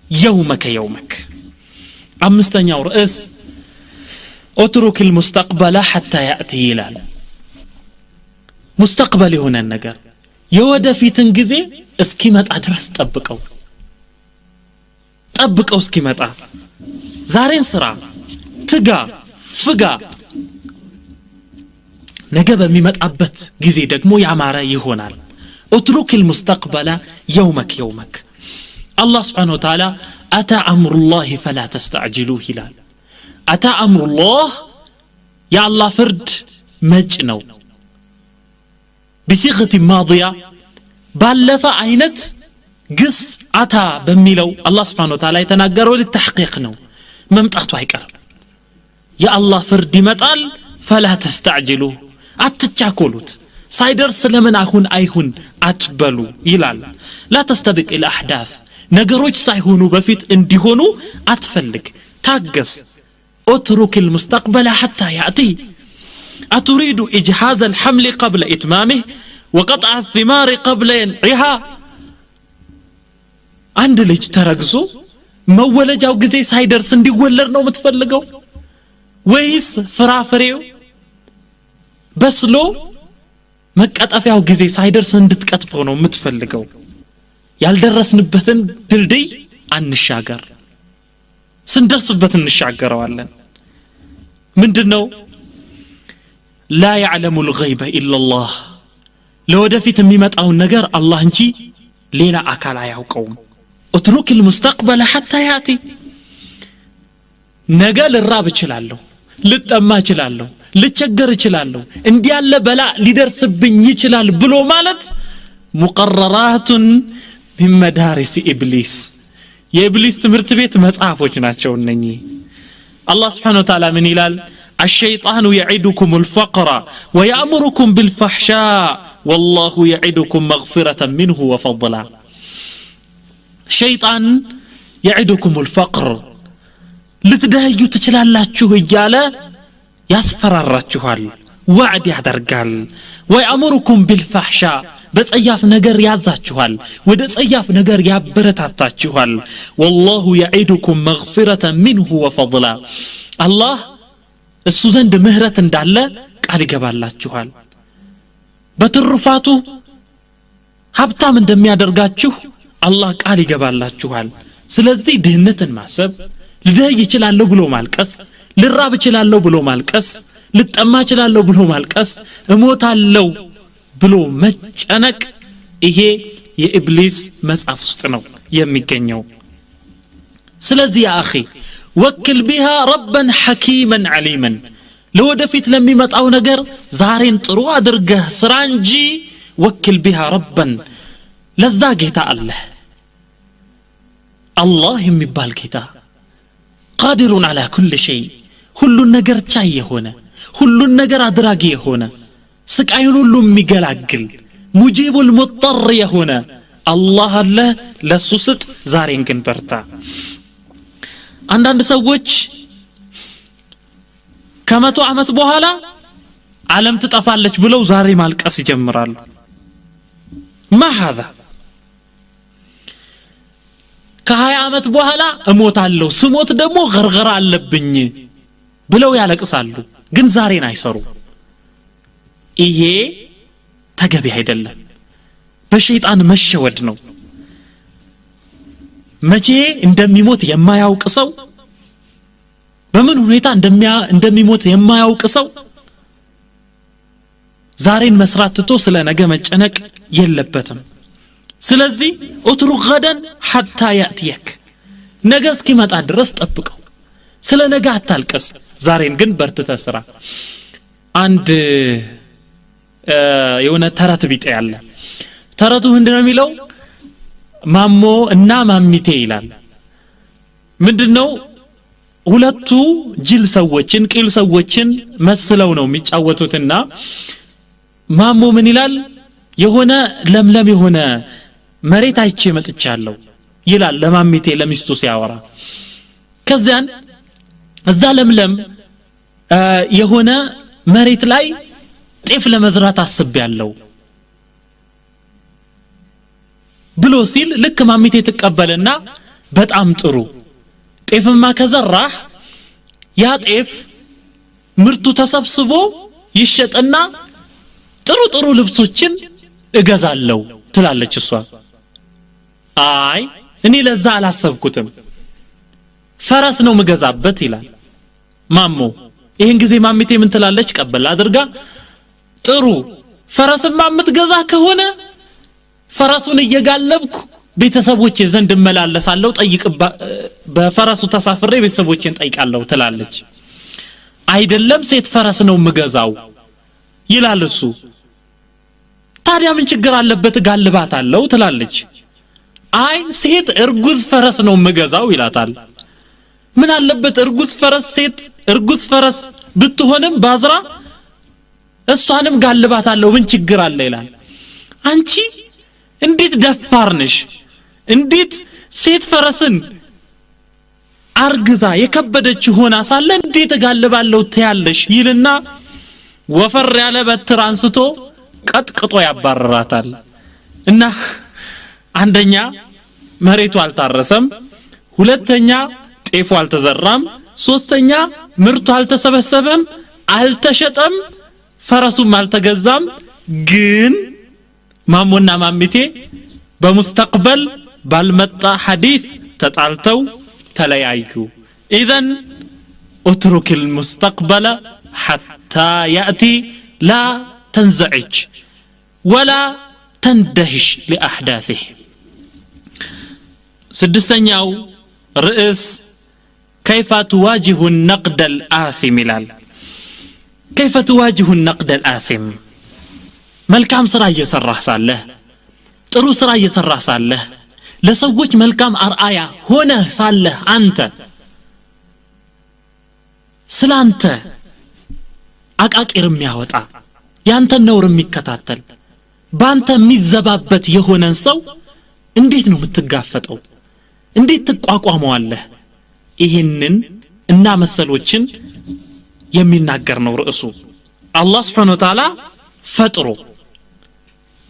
B: የውመከ አምስተኛው ርዕስ اترك المستقبل حتى ياتي ይላል ሙስተቅበል የሆነ ነገር የወደፊትን ጊዜ እስኪመጣ ድረስ ጠብቀው እስኪመጣ ዛሬን ስራ ትጋ ፍጋ ነገ በሚመጣበት ጊዜ ደግሞ ያማረ ይሆናል اترك المستقبل يومك الله سبحانه وتعالى اتى امر الله فلا تستعجلوه هلال اتى امر الله يا الله فرد مج ነው بصيغه ماضيه ባለፈ አይነት ግስ አታ በሚለው አላህ Subhanahu Wa Ta'ala የተናገረው ለተحقيق ነው መምጣቱ አይቀርም የአላህ ፍርድ ይመጣል فلا تستعجلوا አትቻኮሉት ሳይደርስ ለምን አሁን አይሁን አትበሉ ይላል لا تستبق الاحداث ነገሮች ሳይሆኑ በፊት እንዲሆኑ አትፈልግ ታገስ اترك المستقبل حتى ياتي أتريد إجهاز الحمل قبل إتمامه وقطع الثمار قبل ينعها አንድ ልጅ ተረግዞ መወለጃው ጊዜ ሳይደርስ እንዲወለድ ነው የምትፈልገው ወይስ ፍራፍሬው በስሎ መቀጠፊያው ጊዜ ሳይደርስ እንድትቀጥፈው ነው የምትፈልገው ያልደረስንበትን ድልድይ አንሻገር ስንደርስበት እንሻገረዋለን ምንድነው لا يعلم الغيب إلا الله ለወደፊት የሚመጣው ነገር አላህ እንጂ ሌላ አካል አያውቀውም اترك المستقبل حتى ياتي ነገ ልራብ እችላለሁ ልጠማ እችላለሁ ልቸገር እችላለሁ እንዲያለ በላ ሊደርስብኝ ይችላል ብሎ ማለት مقررات من مدارس إبليس የኢብሊስ ትምህርት ቤት መጽሐፎች ናቸው እነኚህ الله سبحانه وتعالى من ይላል الشيطان يعدكم الفقر ويأمركم بالفحشاء والله يعدكم مغفرة منه وفضلا شيطان يعدكم الفقر لتدهيو تشلالاتشو እያለ ያስፈራራችኋል وعد ያደርጋል ويأمركم بالفحشاء በጸያፍ ነገር ያዛችኋል ወደ ጸያፍ ነገር ያበረታታችኋል والله يعدكم مغفرة منه وفضلا الله እሱ ዘንድ ምህረት እንዳለ ቃል ይገባላችኋል በትሩፋቱ ሀብታም እንደሚያደርጋችሁ አላህ ቃል ይገባላችኋል ስለዚህ ድህነትን ማሰብ ልደይ ይችላልው ብሎ ማልቀስ ልራብ ይችላልው ብሎ ማልቀስ ልጠማ ይችላልው ብሎ ማልቀስ እሞታለው ብሎ መጨነቅ ይሄ የኢብሊስ መጽሐፍ ውስጥ ነው የሚገኘው ስለዚህ ያ አኺ ወክል بها ربا حكيما عليما ለወደፊት ለሚመጣው ነገር ዛሬን ጥሩ አድርገህ ስራ እንጂ ወክል بها ربا ለዛ ጌታ አላህ የሚባል ጌታ قادر على كل شيء ሁሉን ነገር ቻይ የሆነ ሁሉን ነገር አድራጊ የሆነ ስቃዩን ሁሉ የሚገላግል ሙጂብ المضطر የሆነ አላህ አለ ለሱ ስጥ ዛሬን ግን በርታ አንዳንድ ሰዎች ከመቶ ዓመት በኋላ ዓለም ትጠፋለች ብለው ዛሬ ማልቀስ ይጀምራሉ ما هذا ከ20 ዓመት በኋላ እሞታለሁ ስሞት ደግሞ ገርገራ አለብኝ ብለው ያለቅሳሉ ግን ዛሬን አይሰሩ ይሄ ተገቢ አይደለም በሸይጣን መሸወድ ነው መቼ እንደሚሞት የማያውቅ ሰው በምን ሁኔታ እንደሚሞት የማያውቅ ሰው ዛሬን መስራት ትቶ ስለ ነገ መጨነቅ የለበትም ስለዚህ اترك غدا حتى ياتيك ነገ እስኪመጣ ድረስ ጠብቀው ስለ ነገ አታልቀስ ዛሬን ግን በርትተህ ስራ አንድ የሆነ ተረት ቢጤ ያለ ተረቱ ምንድነው የሚለው ማሞ እና ማሚቴ ይላል ምንድነው ሁለቱ ጅል ሰዎችን ቂል ሰዎችን መስለው ነው የሚጫወቱትና ማሞ ምን ይላል የሆነ ለምለም የሆነ መሬት አይቼ መጥቻለሁ ይላል ለማሚቴ ለሚስቱ ሲያወራ ከዛን እዛ ለምለም የሆነ መሬት ላይ ጤፍ ለመዝራት አስቤያለሁ ብሎ ሲል ልክ ማሚቴ ተቀበለና በጣም ጥሩ ጤፍማ ከዘራህ ያ ጤፍ ምርቱ ተሰብስቦ ይሸጥና ጥሩ ጥሩ ልብሶችን እገዛለሁ ትላለች እሷ አይ እኔ ለዛ አላሰብኩትም ፈረስ ነው መገዛበት ይላል ማሞ ይሄን ጊዜ ማሚቴ ምን ትላለች ቀበል አድርጋ ጥሩ ፈረስማ የምትገዛ ከሆነ ፈረሱን እየጋለብኩ ቤተሰቦቼ ዘንድ መላለሳለሁ ጠይቅ በፈረሱ ተሳፍሬ ቤተሰቦቼን ጠይቃለሁ ትላለች አይደለም ሴት ፈረስ ነው መገዛው ይላል እሱ ታዲያ ምን ችግር አለበት ጋልባታለሁ ትላለች አይ ሴት እርጉዝ ፈረስ ነው መገዛው ይላታል ምን አለበት እርጉዝ ፈረስ ሴት እርጉዝ ፈረስ ብትሆንም ባዝራ እሷንም ጋልባታለሁ ምን ችግር አለ ይላል አንቺ እንዴት ደፋር ነሽ እንዴት ሴት ፈረስን አርግዛ የከበደች ሆና ሳለ እንዴት ጋልባለሁ ትያለሽ ይልና ወፈር ያለ በትር አንስቶ ቀጥቅጦ ያባረራታል እና አንደኛ መሬቱ አልታረሰም ሁለተኛ ጤፉ አልተዘራም ሶስተኛ ምርቱ አልተሰበሰበም አልተሸጠም ፈረሱም አልተገዛም ግን ማሞና ማሚቴ በሙስተቅበል ባልመጣ ሐዲስ ተጣልተው ተለያዩ ኢዘን اترك المستقبل حتى يأتي لا تنزعج ولا تندهش لأحداثه سدسنياو رئيس كيف تواجه النقد الآثم لال كيف تواجه النقد الآثم ملكام سرا يسرح صالح ጥሩ ስራ እየሰራህ ሳለህ ለሰዎች መልካም አርአያ ሆነ ሳለህ አንተ ስላንተ አቃቂር የሚያወጣ ያንተ ነውር የሚከታተል ባንተ የሚዘባበት የሆነን ሰው እንዴት ነው የምትጋፈጠው እንዴት ትቋቋመዋለህ ይሄንን እና መሰሎችን የሚናገር ነው ርዕሱ አላህ Subhanahu Wa Ta'ala ፈጥሮ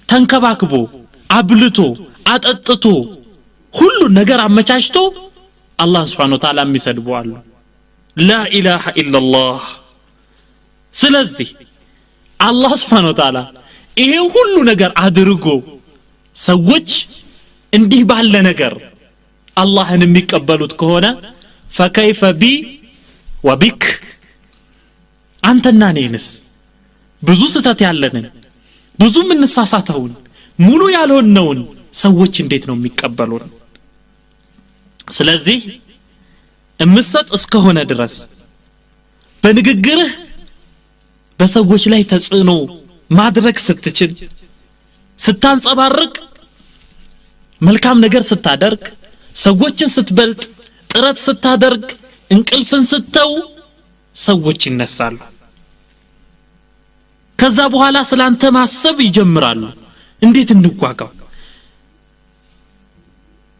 B: ተንከባክቦ አብልቶ አጠጥቶ ሁሉ ነገር አመቻችቶ አላህ Subhanahu Wa Ta'ala የሚሰድበዋል لا اله الا الله ስለዚህ አላህ Subhanahu Wa Ta'ala ይሄ ሁሉ ነገር አድርጎ ሰዎች እንዲህ ባለ ነገር አላህን የሚቀበሉት ከሆነ فكيف بي وبك አንተና እኔንስ ብዙ ስተት ያለንን ብዙ ምንሳሳተውን ሙሉ ያልሆነውን ሰዎች እንዴት ነው የሚቀበሉን ስለዚህ እምሰጥ እስከሆነ ድረስ በንግግርህ በሰዎች ላይ ተጽዕኖ ማድረግ ስትችል ስታንጸባርቅ መልካም ነገር ስታደርግ ሰዎችን ስትበልጥ ጥረት ስታደርግ እንቅልፍን ስተው ሰዎች ይነሳሉ ከዛ በኋላ ስላንተ ማሰብ ይጀምራሉ እንዴት እንዋጋው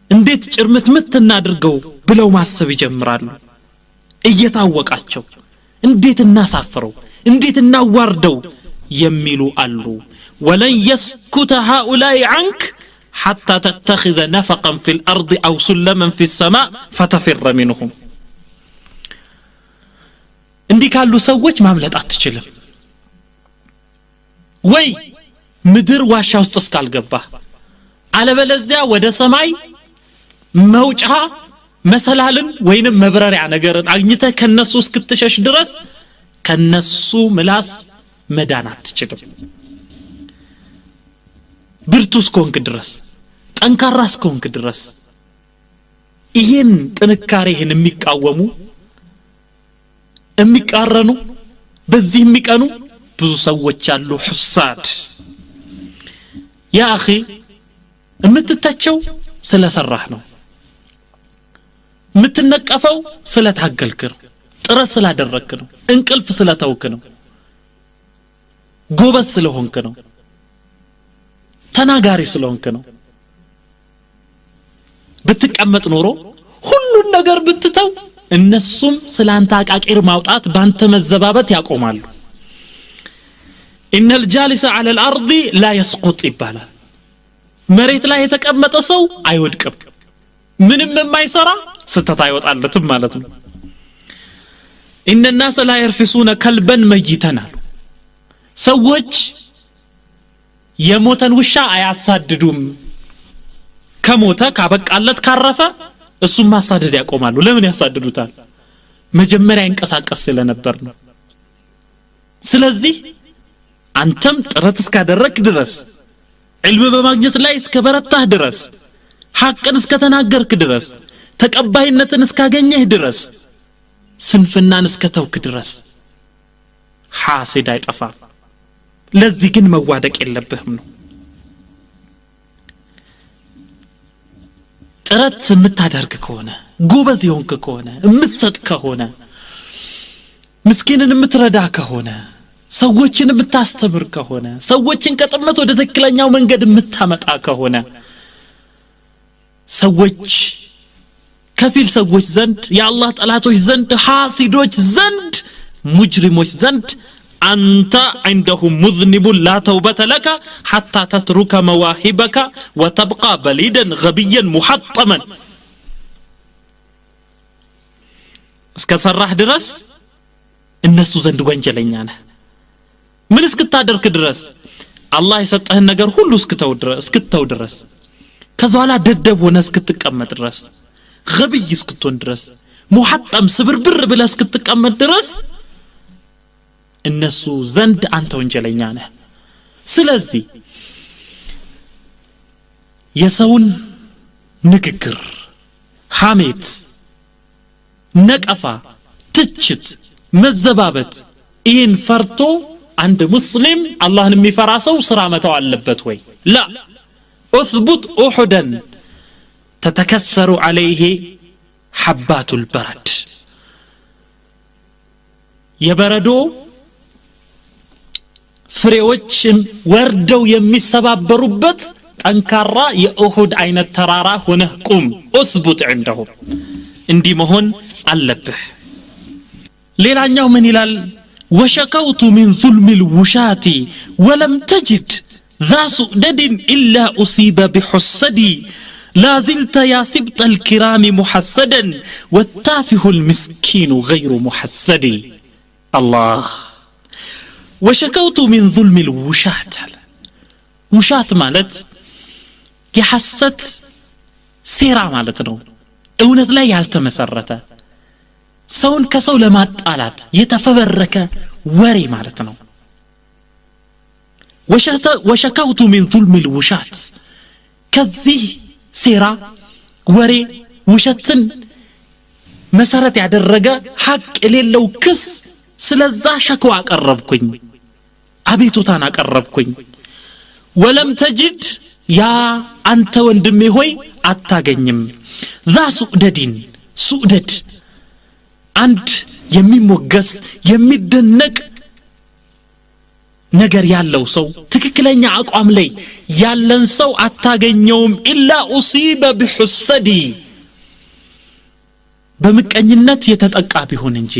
B: እንዴት ጭርምትምት እናድርገው ብለው ማሰብ ይጀምራሉ እየታወቃቸው እንዴት እናሳፍረው እንዴት እናዋርደው የሚሉ አሉ ولن يسكت هؤلاء عنك حتى تتخذ نفقا في الأرض أو سلما في السماء فتفر منهم እንዲህ ካሉ ሰዎች ማምለጥ አትችልም ወይ ምድር ዋሻ ውስጥ እስካልገባ አለበለዚያ ወደ ሰማይ መውጫ መሰላልን ወይንም መብረሪያ ነገርን አግኝተ ከነሱ እስክትሸሽ ድረስ ከነሱ ምላስ መዳን አትችልም ብርቱ እስከሆንክ ድረስ ጠንካራ እስከሆንክ ድረስ ይሄን ጥንካሬህን የሚቃወሙ የሚቃረኑ በዚህ የሚቀኑ ብዙ ሰዎች አሉ ሁሳድ ያ اخي እምትተቸው ስለሰራህ ነው ምትነቀፈው ስለታገልክ ነው ጥረት ስላደረክ ነው እንቅልፍ ስለተውክ ነው ጎበዝ ስለሆንክ ነው ተናጋሪ ስለሆንክ ነው ብትቀመጥ ኖሮ ሁሉን ነገር ብትተው እነሱም ስላንተ አቃቂር ማውጣት ባንተ መዘባበት ያቆማሉ ان الجالس على الارض لا يسقط ይባላል መሬት ላይ የተቀመጠ ሰው አይወድቅም ምንም የማይሰራ ስተት አይወጣለትም ማለት ነው ان الناس لا يرفسون كلبا ميتا ሰዎች የሞተን ውሻ አያሳድዱም ከሞተ ካበቃለት ካረፈ እሱም ማሳደድ ያቆማሉ ለምን ያሳድዱታል መጀመሪያ እንቀሳቀስ ስለነበር ነው ስለዚህ አንተም ጥረት እስካደረክ ድረስ علم በማግኘት ላይ እስከበረታህ ድረስ ሐቅን እስከተናገርክ ድረስ ተቀባይነትን እስካገኘህ ድረስ ስንፍናን እስከተውክ ድረስ ሐሲድ አይጠፋ ለዚህ ግን መዋደቅ የለብህም ነው ጥረት የምታደርግ ከሆነ ጎበዝ የሆንክ ከሆነ የምትሰጥ ከሆነ ምስኪንን የምትረዳ ከሆነ ሰዎችን የምታስተምር ከሆነ ሰዎችን ከጥመት ወደ ትክክለኛው መንገድ የምታመጣ ከሆነ ሰዎች ከፊል ሰዎች ዘንድ የአላህ ጠላቶች ዘንድ ሐሲዶች ዘንድ ሙጅሪሞች ዘንድ أنت عندهم مذنب لا توبة لك حتى تترك مواهبك وتبقى بليدا غبيا محطما እስከሰራህ ድረስ እነሱ ዘንድ ወንጀለኛ ነህ ምን እስክታደርክ ድረስ አላህ የሰጠህን ነገር ሁሉ እስክተው ድረስ ከዛላ ደደብ ሆነ እስክትቀመጥ ድረስ غبي እስክትሆን ድረስ محطم ስብርብር ብለህ እስክትቀመጥ ድረስ እነሱ ዘንድ አንተ ወንጀለኛ ነህ ስለዚህ የሰውን ንግግር ሐሜት ነቀፋ ትችት መዘባበት ይህን ፈርቶ አንድ ሙስሊም አላህን የሚፈራ ሰው ስራ መተው አለበት ወይ لا اثبت احدا تتكسر عليه حبات البرد የበረዶ ፍሬዎች ወርደው የሚሰባበሩበት ጠንካራ የኡሁድ አይነት ተራራ ሆነህ ቁም اثبت عندهم እንዲህ መሆን አለብህ ሌላኛው ምን ይላል وشكوت من ظلم الوشاة ولم تجد ذا سؤدد إلا أصيب بحسدي لا زلت يا سبط الكرام محسدا والتافه المسكين غير محسدي الله وشكوت من ظلم الوشاة وشاة مالت يحسد سيرا مالتنو እውነት ላይ ያልተመሰረተ ሰውን ከሰው ለማጣላት የተፈበረከ ወሬ ማለት ነው وشكوت من ظلم الوشات ከዚህ ሴራ ወሬ ውሸትን መሰረት ያደረገ ሐቅ የሌለው ክስ ስለዛ ሸክዋ አቀረብኩኝ አቤቱታን አቀረብኩኝ ወለም ተጅድ ያ አንተ ወንድሜ ሆይ አታገኝም ذا سؤدد አንድ የሚሞገስ የሚደነቅ ነገር ያለው ሰው ትክክለኛ አቋም ላይ ያለን ሰው አታገኘውም إلا أصيب بحسدي በመቀኝነት የተጠቃ ቢሆን እንጂ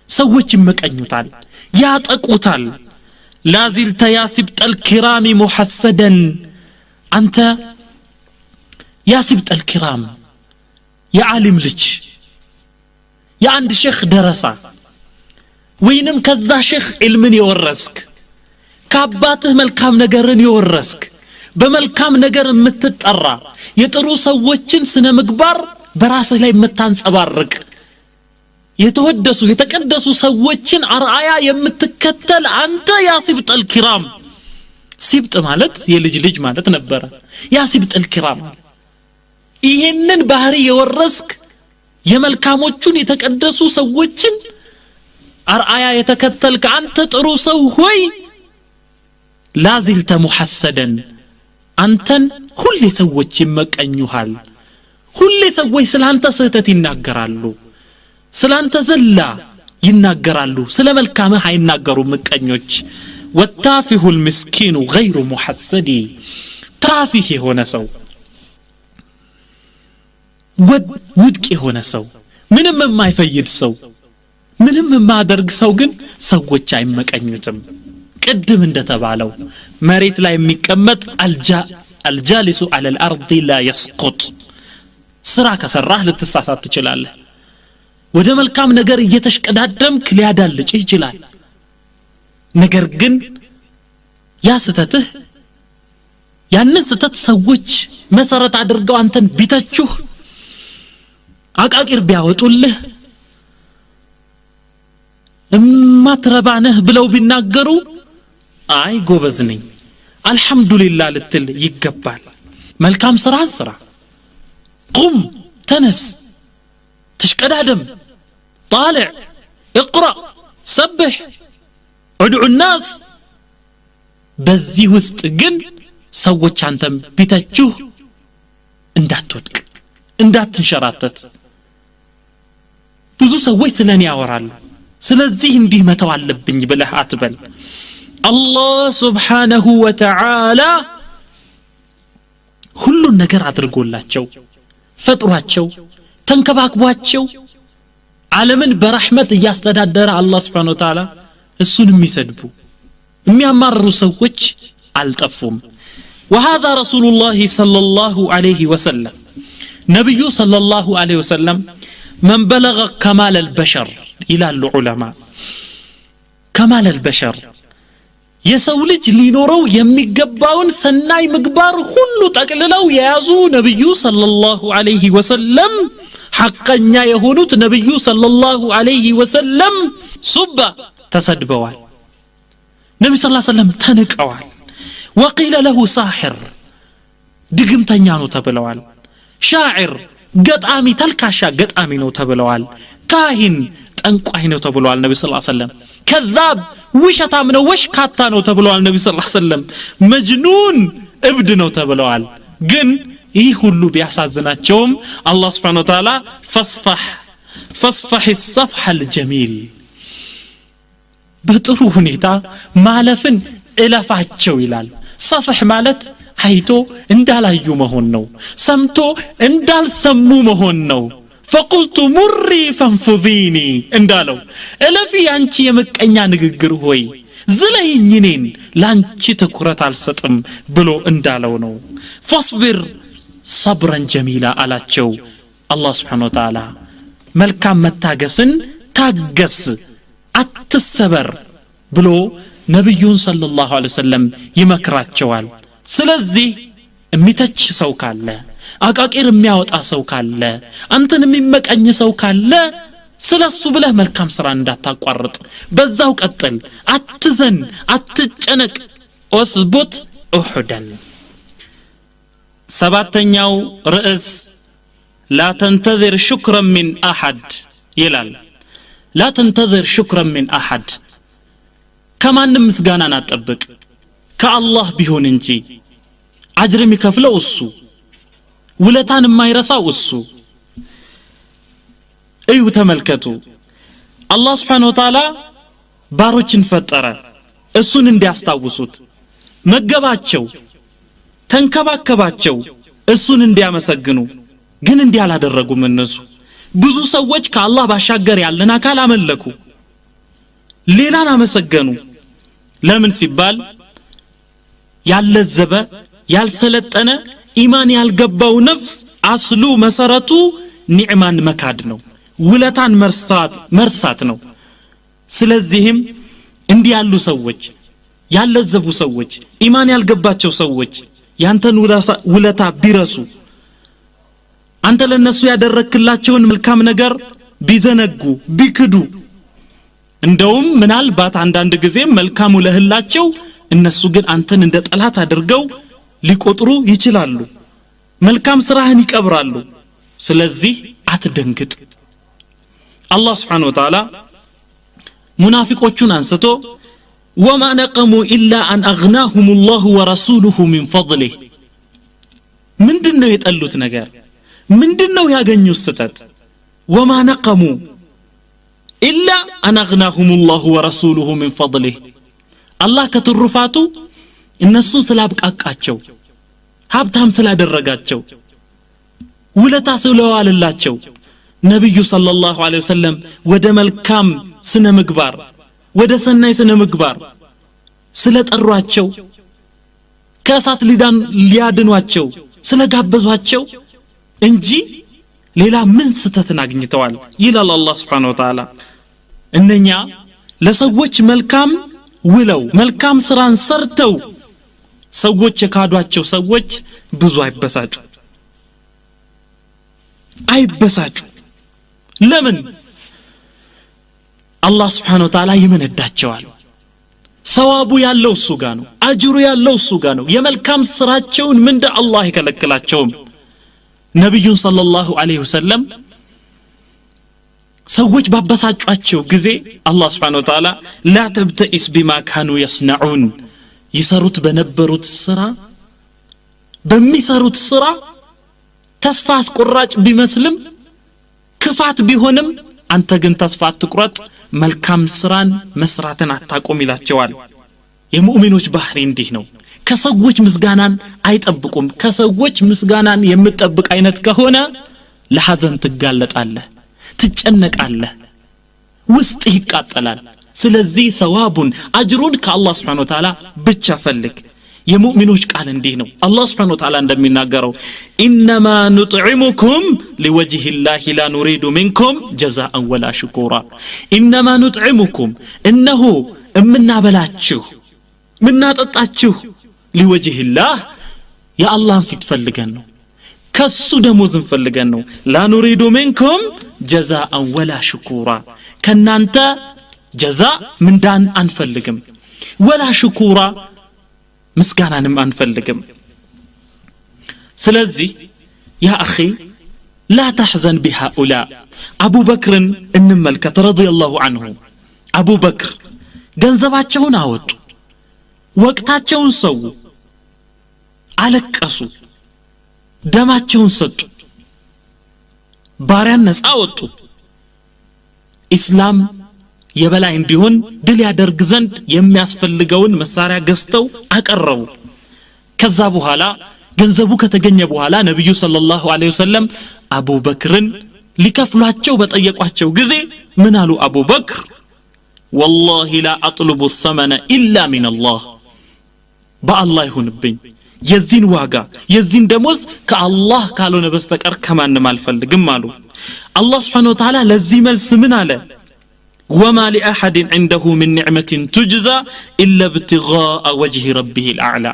B: ሰዎች ይመቀኙታል ያጠቁታል لا زلت يا سبط الكرام محسدا أنت يا سبط الكرام يا عالم لج يا عند شيخ درسا وينم كذا شيخ علمن يورسك كاباته ملكام نجرن يورسك بملكام نجر متتطرا يطرو سوچن سنه مغبار براسه ላይ መታንጸባርቅ የተወደሱ የተቀደሱ ሰዎችን አርአያ የምትከተል አንተ ያ ሲብጠል ኪራም ሲብጥ ማለት የልጅ ልጅ ማለት ነበር ያ ሲብጠል ኪራም ይሄንን ባህሪ የወረስክ የመልካሞቹን የተቀደሱ ሰዎችን አርአያ የተከተልክ አንተ ጥሩ ሰው ሆይ ላዚልተ ሙሐሰደን አንተን ሁሌ ሰዎች ይመቀኙሃል ሁሌ ሰዎች ስላንተ ስህተት ይናገራሉ ስላንተ ዘላ ይናገራሉ ስለ መልካምህ አይናገሩ ምቀኞች والتافه المسكين غير محسدي تافه የሆነ ሰው ውድቅ የሆነ ሰው ምንም የማይፈይድ ሰው ምንም የማያደርግ ሰው ግን ሰዎች አይመቀኙትም ቅድም እንደተባለው መሬት ላይ የሚቀመጥ الجالس على الارض لا يسقط ስራ ከሰራህ ልትሳሳት ትችላለህ ወደ መልካም ነገር እየተሽቀዳደምክ ሊያዳልጭ ይችላል ነገር ግን ያ ስተትህ ያንን ስተት ሰዎች መሰረት አድርገው አንተን ቢተቹህ አቃቂር ቢያወጡልህ ማትረባነህ ብለው ቢናገሩ አይ ጎበዝ ነኝ አልহামዱሊላህ ልትል ይገባል መልካም ስራ قم تنس تشقدادم طالع اقرأ سبح ادعو الناس በዚህ ውስጥ ግን ሰዎች አንተም ቢተቹህ እንዳትወድቅ እንዳትንሸራተት ብዙ ሰዎች ስለኔ ያወራሉ ስለዚህ እንዲህ መተው አለብኝ ብለህ አትበል አላህ Subhanahu Wa Ta'ala ሁሉን ነገር አድርጎላቸው ፈጥሯቸው ተንከባክቧቸው ዓለምን በረህመት ያስተዳደረ አላህ Subhanahu Wa Ta'ala እሱን የሚሰድቡ የሚያማርሩ ሰዎች አልጠፉም وهذا رسول الله صلى الله عليه وسلم نبي صلى الله عليه وسلم من بلغ كمال البشر الى العلماء كمال البشر የሰው ልጅ ሊኖረው የሚገባውን ሰናይ ምግባር ሁሉ ጠቅልለው የያዙ ነብዩ ሰለላሁ ዐለይሂ ወሰለም ሐቀኛ የሆኑት ነብዩ ሰለላሁ ዐለይሂ ወሰለም ሱባ ተሰድበዋል ነብዩ ሰለላሁ ዐለይሂ ወሰለም ተንቀዋል وقيل له ساحر ድግምተኛ ነው ተብለዋል ሻዒር ገጣሚ ተልካሻ ገጣሚ ነው ተብለዋል ካህን ጠንቋይ ነው ተብለዋል ነብዩ ሰለላሁ ዐለይሂ ወሰለም ከዛብ ውሸታም ነው ወሽካታ ነው ተብለዋል ነብዩ ሰለላሁ ዐለይሂ ወሰለም መጅኑን እብድ ነው ተብለዋል ግን ይህ ሁሉ ቢያሳዝናቸውም አላህ Subhanahu Wa Ta'ala فاصفح الصفح الجميل በጥሩ ሁኔታ ማለፍን እለፋቸው ይላል صفح ማለት አይቶ እንዳላዩ መሆን ነው ሰምቶ እንዳልሰሙ መሆን ነው فقلت مري فانفذيني እንዳለው እለፊ አንቺ የመቀኛ ንግግር ሆይ ዝለይኝ እኔን ላንቺ ትኩረት አልሰጥም ብሎ እንዳለው ነው فاصبر صبرا جميلا አላቸው አላህ Subhanahu Wa Ta'ala መልካም መታገስን ታገስ አትሰበር ብሎ ነብዩን ሰለላሁ ዐለይሂ ወሰለም ይመክራቸዋል ስለዚህ የሚተች ሰው ካለ አቃቂር የሚያወጣ ሰው ካለ አንተን የሚመቀኝ ሰው ካለ ስለሱ ብለህ መልካም ስራ እንዳታቋርጥ በዛው ቀጥል አትዘን አትጨነቅ اثبت احدا ሰባተኛው ርዕስ لا تنتظر شكرا من احد ይላል لا تنتظر شكرا من احد ከማንም ምስጋናን አትጠብቅ ከአላህ ቢሆን እንጂ አጅር የሚከፍለው እሱ ውለታን የማይረሳው እሱ እዩ ተመልከቱ አላህ Subhanahu Wa Ta'ala ባሮችን ፈጠረ እሱን እንዲያስታውሱት መገባቸው ተንከባከባቸው እሱን እንዲያመሰግኑ ግን እንዲያላደረጉም እነሱ ብዙ ሰዎች ከአላህ ባሻገር ያለን አካል አመለኩ ሌላን አመሰገኑ ለምን ሲባል ያለዘበ ያልሰለጠነ ኢማን ያልገባው ነፍስ አስሉ መሰረቱ ኒዕማን መካድ ነው ውለታን መርሳት ነው ስለዚህም እንዲህ ያሉ ሰዎች ያለዘቡ ሰዎች ኢማን ያልገባቸው ሰዎች ያንተን ውለታ ቢረሱ አንተ ለነሱ ያደረክላቸውን መልካም ነገር ቢዘነጉ ቢክዱ እንደውም ምናልባት አንዳንድ ጊዜ መልካም ለህላቸው እነሱ ግን አንተን እንደ ጠላት አድርገው ሊቆጥሩ ይችላሉ መልካም ስራህን ይቀብራሉ ስለዚህ አትደንግጥ አላህ Subhanahu Wa Ta'ala ሙናፊቆቹን አንስቶ وما نقموا الا ان اغناهم الله ورسوله من فضله ምንድነው የጠሉት ነገር ምንድነው ያገኙት ስተት وما نقموا الا ان اغناهم الله ورسوله من فضله الله ከትሩፋቱ እነሱን ስላብቃቃቸው ሀብታም ስላደረጋቸው ውለታ ስለዋለላቸው ነብዩ ሰለላሁ ዐለይሂ ወሰለም ወደ መልካም ስነ ምግባር ወደ ሰናይ ስነ ምግባር ስለጠሯቸው ከእሳት ሊያድኗቸው ስለጋበዟቸው እንጂ ሌላ ምን ስተትን አግኝተዋል ይላል አላህ Subhanahu Wa Ta'ala እነኛ ለሰዎች መልካም ውለው መልካም ስራን ሰርተው ሰዎች የካዷቸው ሰዎች ብዙ አይበሳጩ ለምን አላህ Subhanahu Wa Ta'ala ይመነዳቸዋል ሰዋቡ ያለው እሱ ጋር ነው አጅሩ ያለው እሱ ጋር ነው የመልካም ስራቸውን ምንደ አላህ ይከለክላቸውም ነብዩን ሰለላሁ ዐለይሂ ወሰለም ሰዎች ባበሳጯቸው ጊዜ አላህ Subhanahu Wa Ta'ala لا تبتئس بما كانوا يصنعون ይሰሩት በነበሩት ስራ በሚሰሩት ስራ ተስፋ አስቆራጭ ቢመስልም ክፋት ቢሆንም አንተ ግን ተስፋ አትቁረጥ መልካም ስራን መስራትን አታቆም ይላቸዋል የሙእሚኖች ባህሪ እንዲህ ነው ከሰዎች ምስጋናን አይጠብቁም ከሰዎች ምስጋናን የምትጠብቅ አይነት ከሆነ ለሐዘን ትጋለጣለህ ትጨነቃለህ ውስጥ ይቃጠላል ስለዚህ ሰዋቡን አጅሩን ከአላህ Subhanahu Wa Ta'ala ብቻ ፈልግ የሙእሚኖች ቃል እንዲህ ነው አላህ Subhanahu Wa Ta'ala እንደሚናገረው ኢነማ ኑጥዒሙኩም ሊወጅሂ ላሂ ላ ኑሪዱ ሚንኩም ጀዛአን ወላ ሽኩራ ኢነማ ኑጥዒሙኩም እነሆ እምናበላችሁ ምናጠጣችሁ ሊወጅሂ ላህ የአላህን ፊት ፈልገን ነው ከሱ ደሞዝን ፈልገን ነው ላ ኑሪዱ ሚንኩም ጀዛአን ወላ ሽኩራ ከናንተ ጀዛ ምንዳን አንፈልግም ወላ ሽኩራ ምስጋናንም አንፈልግም ስለዚህ ያ አኺ لا تحزن بهؤلاء አቡ በክርን እንመልከት ረዲየላሁ ዐንሁ አቡ በክር ገንዘባቸውን አወጡ ወቅታቸውን ሰው አለቀሱ ደማቸውን ሰጡ ባሪያን ነፃ ወጡ ኢስላም የበላይ እንዲሆን ድል ያደርግ ዘንድ የሚያስፈልገውን መሳሪያ ገዝተው አቀረቡ ከዛ በኋላ ገንዘቡ ከተገኘ በኋላ ነብዩ ሰለላሁ ዐለይሂ ወሰለም አቡ በክርን ሊከፍሏቸው በጠየቋቸው ጊዜ ምን አሉ አቡ በክር والله لا اطلب الثمن الا من الله በአላህ ይሁንብኝ የዚህን ዋጋ የዚህን ደሞዝ ከአላህ ካልሆነ በስተቀር ከማንም አልፈልግም አሉ አላህ Subhanahu Wa Ta'ala ለዚህ መልስ ምን አለ وما لأحد عنده من نعمة تجزى إلا ابتغاء وجه ربه الأعلى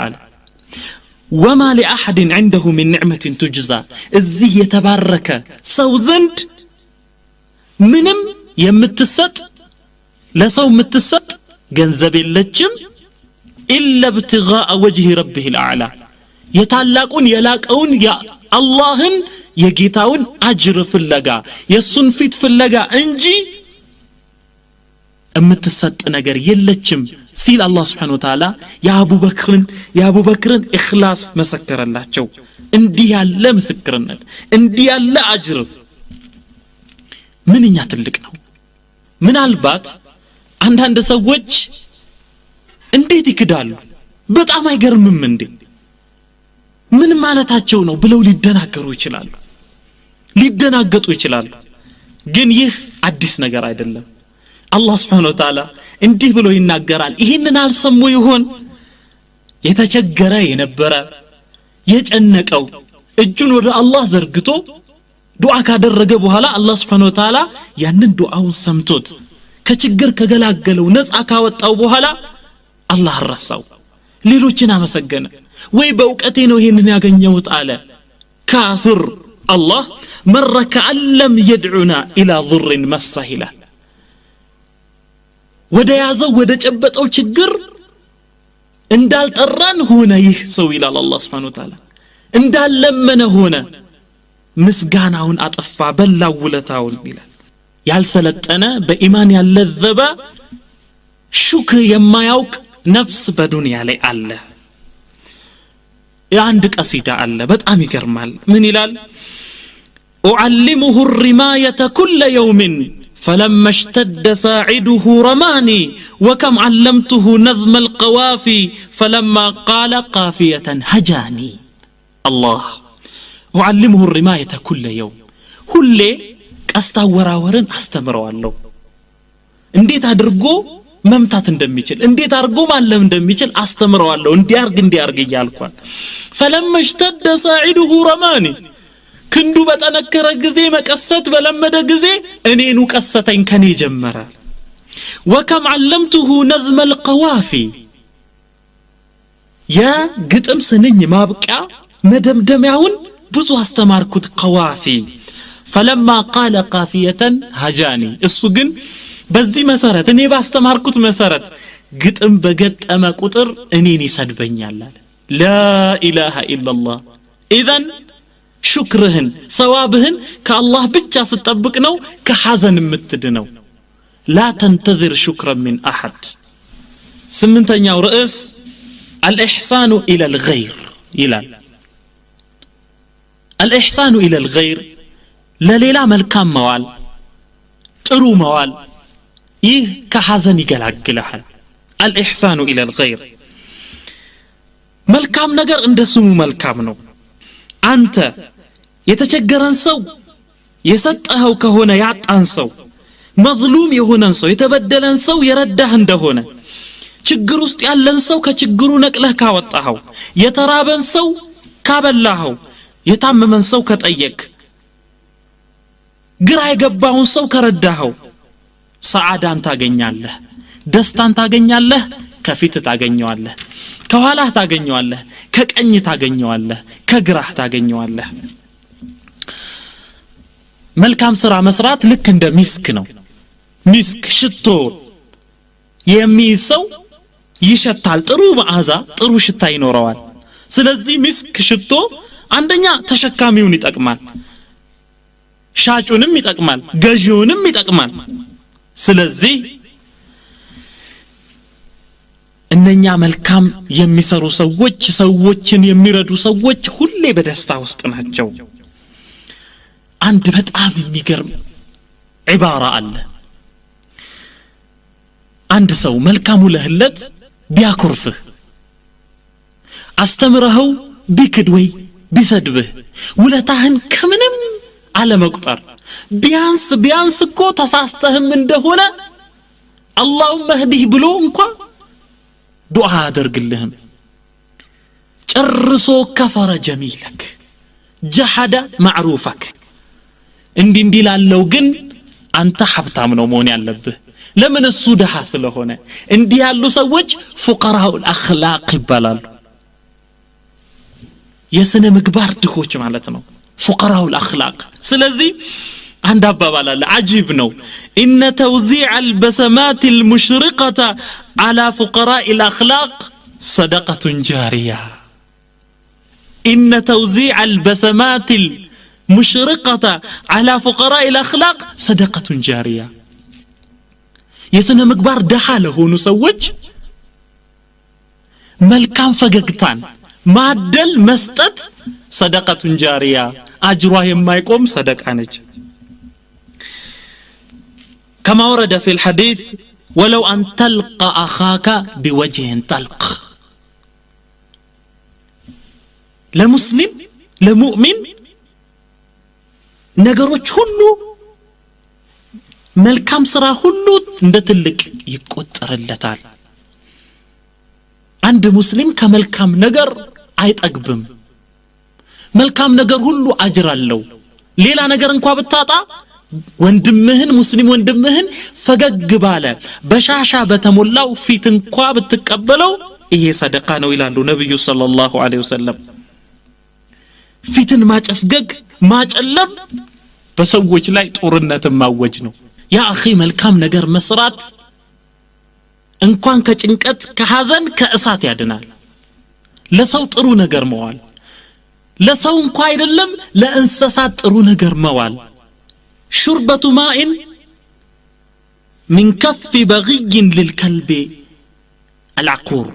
B: وما لأحد عنده من نعمة تجزى الزي يتبارك سوزند منم يمتسط لسو متسط جنزب اللجم إلا ابتغاء وجه ربه الأعلى يتعلقون يلاقون يا اللهن يجيتاون أجر في اللقاء يسنفت في اللقاء انجي امتسط ነገር የለችም ሲል አላህ Subhanahu Wa Ta'ala የአቡ በክርን ኢኽላስ መሰከረላቸው እንዲህ ያለ ምስክርነት እንዲህ ያለ አጅር ምንኛ ትልቅ ነው ምናልባት አንዳንድ ሰዎች እንዴት ይክዳሉ በጣም አይገርምም እንዴ ምን ማለታቸው ነው ብለው ሊደናገሩ ይችላሉ ሊደናገጡ ይችላሉ ግን ይህ አዲስ ነገር አይደለም አላህ Subhanahu Wa Ta'ala እንዲህ ብሎ ይናገራል ይሄንን አልሰሙ ይሆን የተቸገረ የነበረ የጨነቀው እጁን ወደ አላህ ዘርግቶ ዱዓ ካደረገ በኋላ አላህ Subhanahu Wa Ta'ala ያንን ዱዓውን ሰምቶት ከችግር ከገላገለው ነፃ ካወጣው በኋላ አላህ ረሳው ሌሎችን አመሰገነ ወይ በእውቀቴ ነው ይሄንን ያገኘሁት አለ ካፍር አላህ መረከ አለም يدعونا الى ضر مسهلا ወደ ያዘው ወደ ጨበጠው ችግር እንዳልጠራን ሆነ ይህ ሰው ይላል አላህ Subhanahu Wa Ta'ala እንዳለመነ ሆነ ምስጋናውን አጠፋ በላው ውለታውን ይላል ያልሰለጠነ በኢማን ያለዘበ ሹክር የማያውቅ ነፍስ በዱንያ ላይ አለ የአንድ ቀሲዳ አለ በጣም ይገርማል ምን ይላል أعلمه الرماية كل يوم فلما اشتد ساعده رماني وكم علمته نظم القوافي فلما قال قافية هجاني الله أعلمه الرماية كل يوم هلي أستاوراورن أستمروا እንዴት አድርጎ መምታት እንደሚችል እንዴት አድርጎ ማለም እንደሚችል አስተምረዋለሁ እንዲያርግ ይያልኳል فلما اشتد ساعده رماني ክንዱ በጠነከረ ጊዜ መቀሰት በለመደ ጊዜ እኔኑ ቀሰተኝ ከኔ ጀመረ وكم علمته نظم القوافي يا ግጥም ስንኝ ማብቂያ መደምደሚያውን ብዙ አስተማርኩት قوافي فلما قال قافية هجاني እሱ ግን በዚህ መሰረት እኔ ባስተማርኩት መሰረት ግጥም በገጠመ ቁጥር እኔን ይሰድበኛል لا اله الا الله اذا شكرهن ثوابهن كالله بجا ستطبق نو كحزن متدنو لا تنتظر شكرا من احد سمنتኛው ርዕስ الإحسان إلى الغير ይላል الإحسان إلى الغير ለሌላ መልካም መዋል ጥሩ መዋል ይህ ከሐዘን ይገላግላል الإحسان إلى الغير መልካም ነገር እንደስሙ መልካም ነው አንተ የተቸገረን ሰው የሰጠኸው ከሆነ ያጣን ሰው መዝሉም የሆነን ሰው የተበደለን ሰው የረዳህ እንደሆነ ችግር ውስጥ ያለን ሰው ከችግሩ ነቅለህ ካወጣኸው የተራበን ሰው ካበላኸው የታመመን ሰው ከጠየቅ ግራ የገባውን ሰው ከረዳኸው ሰዓዳን ታገኛለህ ደስታን ታገኛለህ ከፊት ታገኘዋለህ ከኋላህ ታገኘዋለህ ከቀኝ ታገኘዋለህ ከግራህ ታገኘዋለህ መልካም ስራ መስራት ልክ እንደ ሚስክ ነው ሚስክ ሽቶ የሚይዘው ይሸታል ጥሩ መዓዛ ጥሩ ሽታ ይኖረዋል ስለዚህ ሚስክ ሽቶ አንደኛ ተሸካሚውን ይጠቅማል ሻጩንም ይጠቅማል ገዢውንም ይጠቅማል ስለዚህ እነኛ መልካም የሚሰሩ ሰዎች ሰዎችን የሚረዱ ሰዎች ሁሌ በደስታ ውስጥ ናቸው አንድ በጣም የሚገርም ዒባራ አለ አንድ ሰው መልካም ውለህለት ቢያኮርፍህ አስተምረኸው ቢክድ ወይ ቢሰድብህ ውለታህን ከምንም አለመቁጠር ቢያንስ እኮ ተሳስተህም እንደሆነ አላሁመ ህዲህ ብሎ እንኳን ዱዓ አድርግልህም ጨርሶ ከፈረ ጀሚለክ ጀሐደ ማዕሩፈክ እንዲህ ላለው ግን አንተ ሀብታም ነው መሆን ያለብህ ለምን እሱ ደሃ ስለሆነ እንዲህ ያሉ ሰዎች ፉቀራኡል አኽላቅ ይባላሉ የስነ ምግባር ድሆች ማለት ነው ፉቀራኡል አኽላቅ ስለዚህ عند أبابال العجيب نو إن توزيع البسمات المشرقة على فقراء الأخلاق صدقة جارية إن توزيع البسمات المشرقة على فقراء الأخلاق صدقة جارية يسنى مقبار دحاله نسوج ملكان فققتان معدل مستت صدقة جارية أجرها ما يقوم صدقة نج كما ورد في الحديث ولو أن تلقى أخاك بوجه طلق لمسلم لمؤمن نجروش هلو ملكام سرا هلو ندتلك يقطر اللتال عند مسلم كملكام نجر عيت أقبم ملكام نجر هلو أجر اللو ليلا نجر انكوا بتاطا ወንድምህን ሙስሊም ወንድምህን ፈገግ ባለ በሻሻ በተሞላው ፊት እንኳን በተቀበለው ይሄ ሰደቃ ነው ይላሉ ነብዩ ሰለላሁ ዐለይሂ ወሰለም ፊትን ማጨፍገግ ማጨለም በሰዎች ላይ ጦርነት ማወጅ ነው ያ አኺ መልካም ነገር መስራት እንኳን ከጭንቀት ከሐዘን ከእሳት ያድናል ለሰው ጥሩ ነገር መዋል ለሰው እንኳን አይደለም ለእንስሳት ጥሩ ነገር መዋል شربة ماء من كف بغي للكلب العقور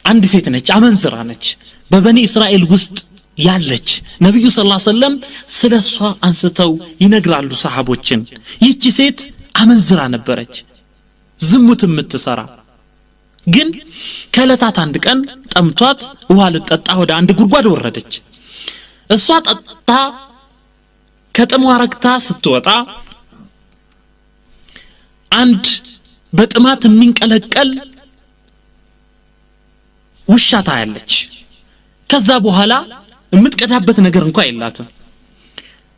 B: عند سيتنج أمنزرانج ببني إسرائيل وسط يالج نبي صلى الله عليه وسلم سلسوا أنستو ينقرأ له صحابوچن يجي سيت أمنزران برج زموت متسارا ግን ከለታት አንድ ቀን ጠምቷት ውሃ ልጠጣ ወደ አንድ ጉድጓድ ወረደች እሷ ጠጣ ከተሟረክታ ስትወጣ አንድ በጥማት የሚንቀለቀል ውሻ ታያለች ከዛ በኋላ የምትቀዳበት ነገር እንኳን የላትም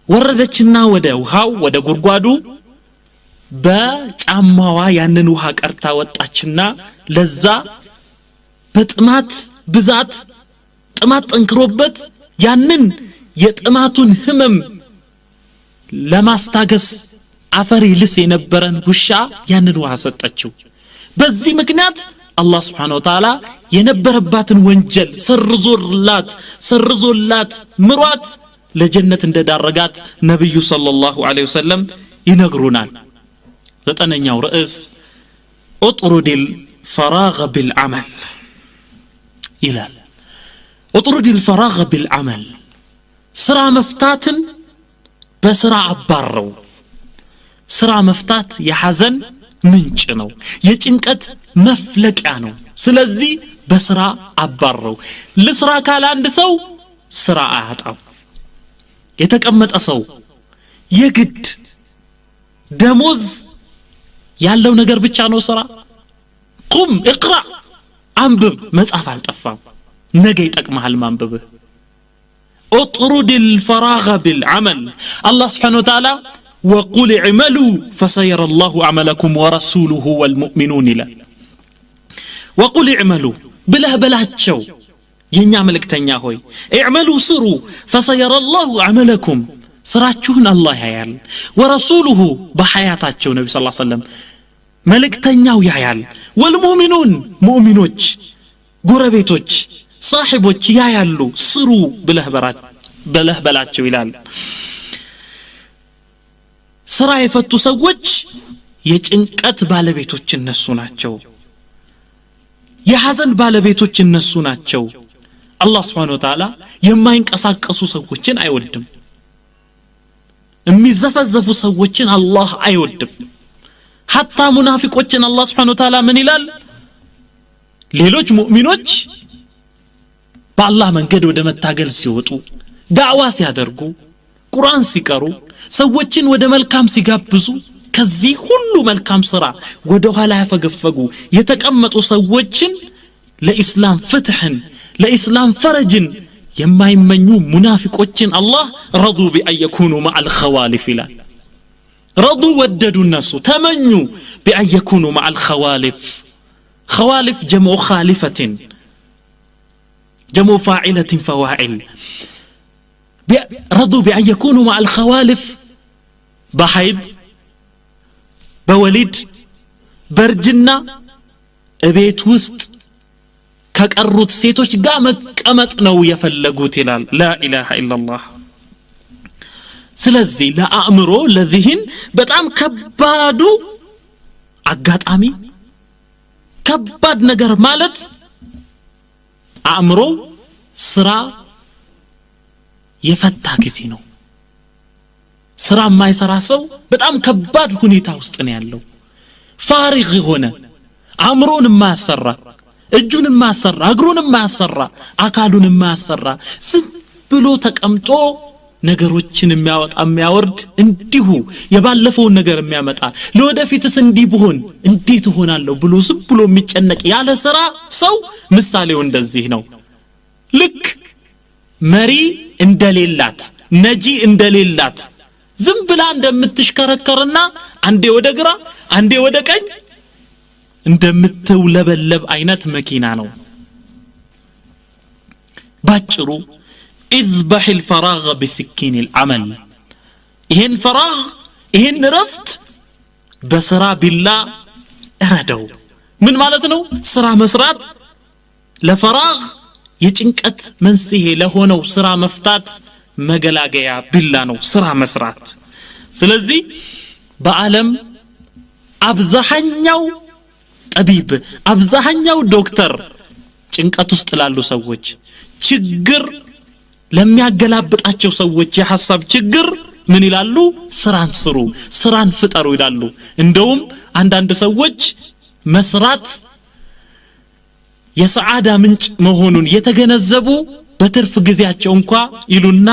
B: ወረደችና ወደ ውሃው ወደ ጉድጓዱ በጫማዋ ያንን ውሃ ቀርታ ወጣችና ለዛ በጥማት ብዛት ጥማት ጠንክሮበት ያንን የጥማቱን ህመም ለማስታገስ አፈር ይልስ የነበረን ውሻ ያንን ውሃ ሰጠችው በዚህ ምክንያት አላህ Subhanahu Wa Ta'ala የነበረባትን ወንጀል ሰርዞላት ምሯት ለጀነት እንደዳረጋት ነብዩ ሰለላሁ ዐለይሂ ወሰለም ይነግሩናል ዘጠነኛው ርዕስ اطرد الفراغ بالعمل ይላል اطرد الفراغ بالعمل ስራ መፍታትን በስራ አባረው ስራ መፍታት የሐዘን ምንጭ ነው የጭንቀት መፍለቂያ ነው ስለዚህ በስራ አባረው ለስራ ካለ አንድ ሰው ስራ አያጣም የተቀመጠ ሰው የግድ ደሞዝ ያለው ነገር ብቻ ነው ስራ ቁም اقرا አንብብ መጻፍ አልጠፋም ነገ ይጠቅምሃል ማንበብህ اطرد الفراغ بالعمل الله سبحانه وتعالى وقل اعملوا فسيرى الله عملكم ورسوله والمؤمنون لا وقل اعملوا بله بلاچو የኛ መልእክተኛ ሆይ اعملوا سروا فسيرى الله عملكم ስራችሁን አላህ ያያል ወረሱሉሁ በሐያታቸው ነብዩ ሰለላሁ ዐለይሂ ወሰለም መልእክተኛው ያያል ወልሙእሚኑን ሙእሚኖች ጎረቤቶች صاحቦች ያያሉ ስሩ ብለህ በላቸው ይላል ስራ የፈቱ ሰዎች የጭንቀት ባለቤቶች እነሱ ናቸው የሐዘን ባለቤቶች እነሱ ናቸው አላህ Subhanahu Wa Ta'ala የማይንቀሳቀሱ ሰዎችን አይወድም የሚዘፈዘፉ ሰዎችን አላህ አይወድም hatta ሙናፊቆችን አላህ Subhanahu Wa Ta'ala ምን ይላል ሌሎች ሙእሚኖች በአላህ መንገድ ወደ መታገል ሲወጡ ዳዕዋ ሲያደርጉ ቁርአን ሲቀሩ ሰዎችን ወደ መልካም ሲጋብዙ ከዚህ ሁሉ መልካም ስራ ወደ ኋላ ያፈገፈጉ የተቀመጡ ሰዎችን ለኢስላም ፍትህን ለኢስላም ፈረጅን የማይመኙ ሙናፊቆችን አላህ ረዱ ቢአየኩኑ ማዓል ኸዋሊፍ ይላል ረዱ ወደዱ الناس ተመኙ ቢአየኩኑ ማዓል ኸዋሊፍ ኸዋሊፍ ጀምዑ ኻሊፈትን جمع فاعلة فواعل رضوا بأن يكونوا مع الخوالف بحيض بوليد برجنا بيت وسط كقرط سيتوش قامت نو يفلقوت لا إله إلا الله سلزي لا أأمرو لذهن بتعم كبادو عقات آمي كباد نقر مالت አእምሮ ስራ የፈታ ጊዜ ነው ስራ የማይሰራ ሰው በጣም ከባድ ሁኔታ ውስጥ ነው ያለው ፋሪግ ሆነ አእምሮን የማያሰራ እጁን የማያሰራ እግሩን የማያሰራ አካሉን የማያሰራ ዝም ብሎ ተቀምጦ ነገሮችን የሚያወጣ የሚያወርድ እንዲሁ የባለፈውን ነገር የሚያመጣ ለወደፊትስ እንዲህ ብሆን እንዴት ሆናለሁ ብሎ ዝም ብሎ የሚጨነቅ ያለ ስራ ሰው ምሳሌው እንደዚህ ነው ልክ መሪ እንደሌላት ነጂ እንደሌላት ዝም ብላ እንደምትሽከረከርና አንዴ ወደ ግራ አንዴ ወደ ቀኝ እንደምትውለበለብ አይነት መኪና ነው ባጭሩ اذبح الفراغ بسكين العمل ይሄን ፈራግ ይሄን ረፍት በስራ ቢላ እረደው ምን ማለት ነው ስራ መስራት ለፈራግ የጭንቀት መንስኤ ለሆነው ስራ መፍታት መገላገያ ቢላ ነው ስራ መስራት ስለዚህ በአለም አብዛኛው ጠቢብ አብዛኛው ዶክተር ጭንቀት ውስጥ ላሉ ሰዎች ችግር ለሚያገላብጣቸው ሰዎች የሐሳብ ችግር ምን ይላሉ ስራን ስሩ ስራን ፍጠሩ ይላሉ እንደውም አንዳንድ ሰዎች መስራት የሰዓዳ ምንጭ መሆኑን የተገነዘቡ በትርፍ ጊዜያቸው እንኳን ይሉና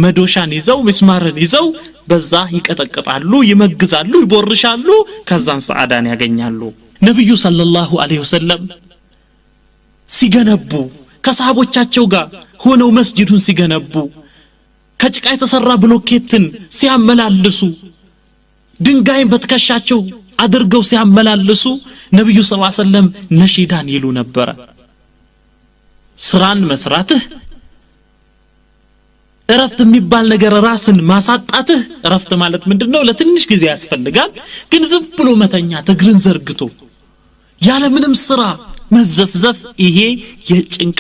B: መዶሻን ይዘው ምስማርን ይዘው በዛ ይቀጠቅጣሉ ይመግዛሉ ይቦርሻሉ ከዛን ሰዓዳን ያገኛሉ ነብዩ ሰለላሁ ዐለይሂ ወሰለም ሲገነቡ ከሰሃቦቻቸው ጋር ሆነው መስጂዱን ሲገነቡ ከጭቃ የተሰራ ብሎኬትን ሲያመላልሱ ድንጋይን በትከሻቸው አድርገው ሲያመላልሱ ነብዩ ሰለላሁ ዐለይሂ ወሰለም ነሺዳን ይሉ ነበር ስራን መስራትህ እረፍት የሚባል ነገር ራስን ማሳጣትህ እረፍት ማለት ምንድነው ለትንሽ ጊዜ ያስፈልጋል ግን ዝም ብሎ መተኛ እግርን ዘርግቶ ያለ ምንም ስራ መዘፍዘፍ ይሄ የጭንቅ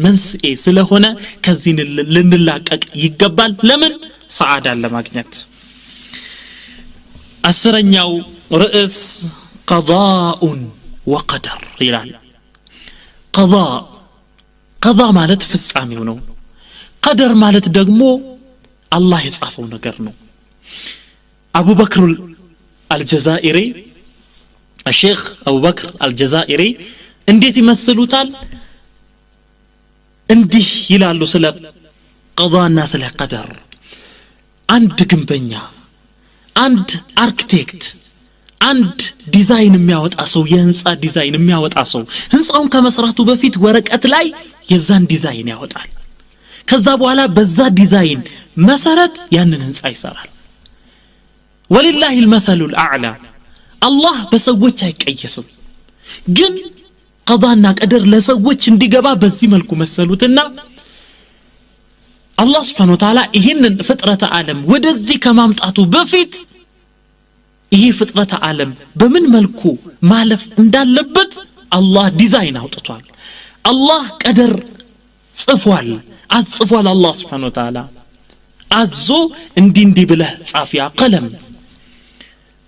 B: መንስኤ ስለሆነ ከዚህ ልንላቀቅ ይገባል ለምን ሰዓዳን ለማግኘት አስረኛው ርዕስ قضاء وقدر ይላል قضاء ማለት ፍጻሜው ነው قدر ማለት ደግሞ አላህ የጻፈው ነገር ነው አቡ በክር አልጀዛኢሪ الشيخ أبو بكر الجزائري እንዴት ይመስሉታል እንዲህ ይላሉ ስለ ቀዳና ስለ ቀደር አንድ ግንበኛ አንድ አርኪቴክት አንድ ዲዛይን የሚያወጣ ሰው የህንጻ ዲዛይን የሚያወጣ ሰው ህንጻውን ከመስራቱ በፊት ወረቀት ላይ የዛን ዲዛይን ያወጣል ከዛ በኋላ በዛ ዲዛይን መሰረት ያንን ህንጻ ይሰራል ወሊላሂ المثل الاعلى አላህ በሰዎች አይቀየስም ግን ቀዳና ቀደር ለሰዎች እንዲገባ በዚህ መልኩ መሰሉትና አላህ Subhanahu Wa Ta'ala ይሄንን ፍጥረተ ዓለም ወደዚህ ከማምጣቱ በፊት ይሄ ፍጥረተ ዓለም በምን መልኩ ማለፍ እንዳለበት አላህ ዲዛይን አውጥቷል አላህ ቀደር ጽፏል አጽፏል አላህ Subhanahu Wa Ta'ala አዞ እንዲ ብለህ ጻፊያ ቀለም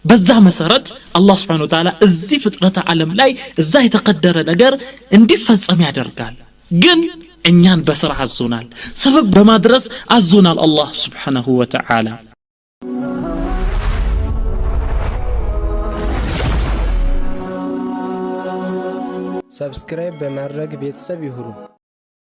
B: በዛ መሰረት አላህ Subhanahu Wa Ta'ala እዚህ ፍጥረተ ዓለም ላይ እዛ የተቀደረ ነገር እንዲፈጸም ያደርጋል ግን እኛን በስራ አዞናል ሰበብ በማድረስ አዞናል አላህ Subhanahu Wa Ta'ala
A: ሰብስክራይብ በማድረግ ቤተሰብ ይሁኑ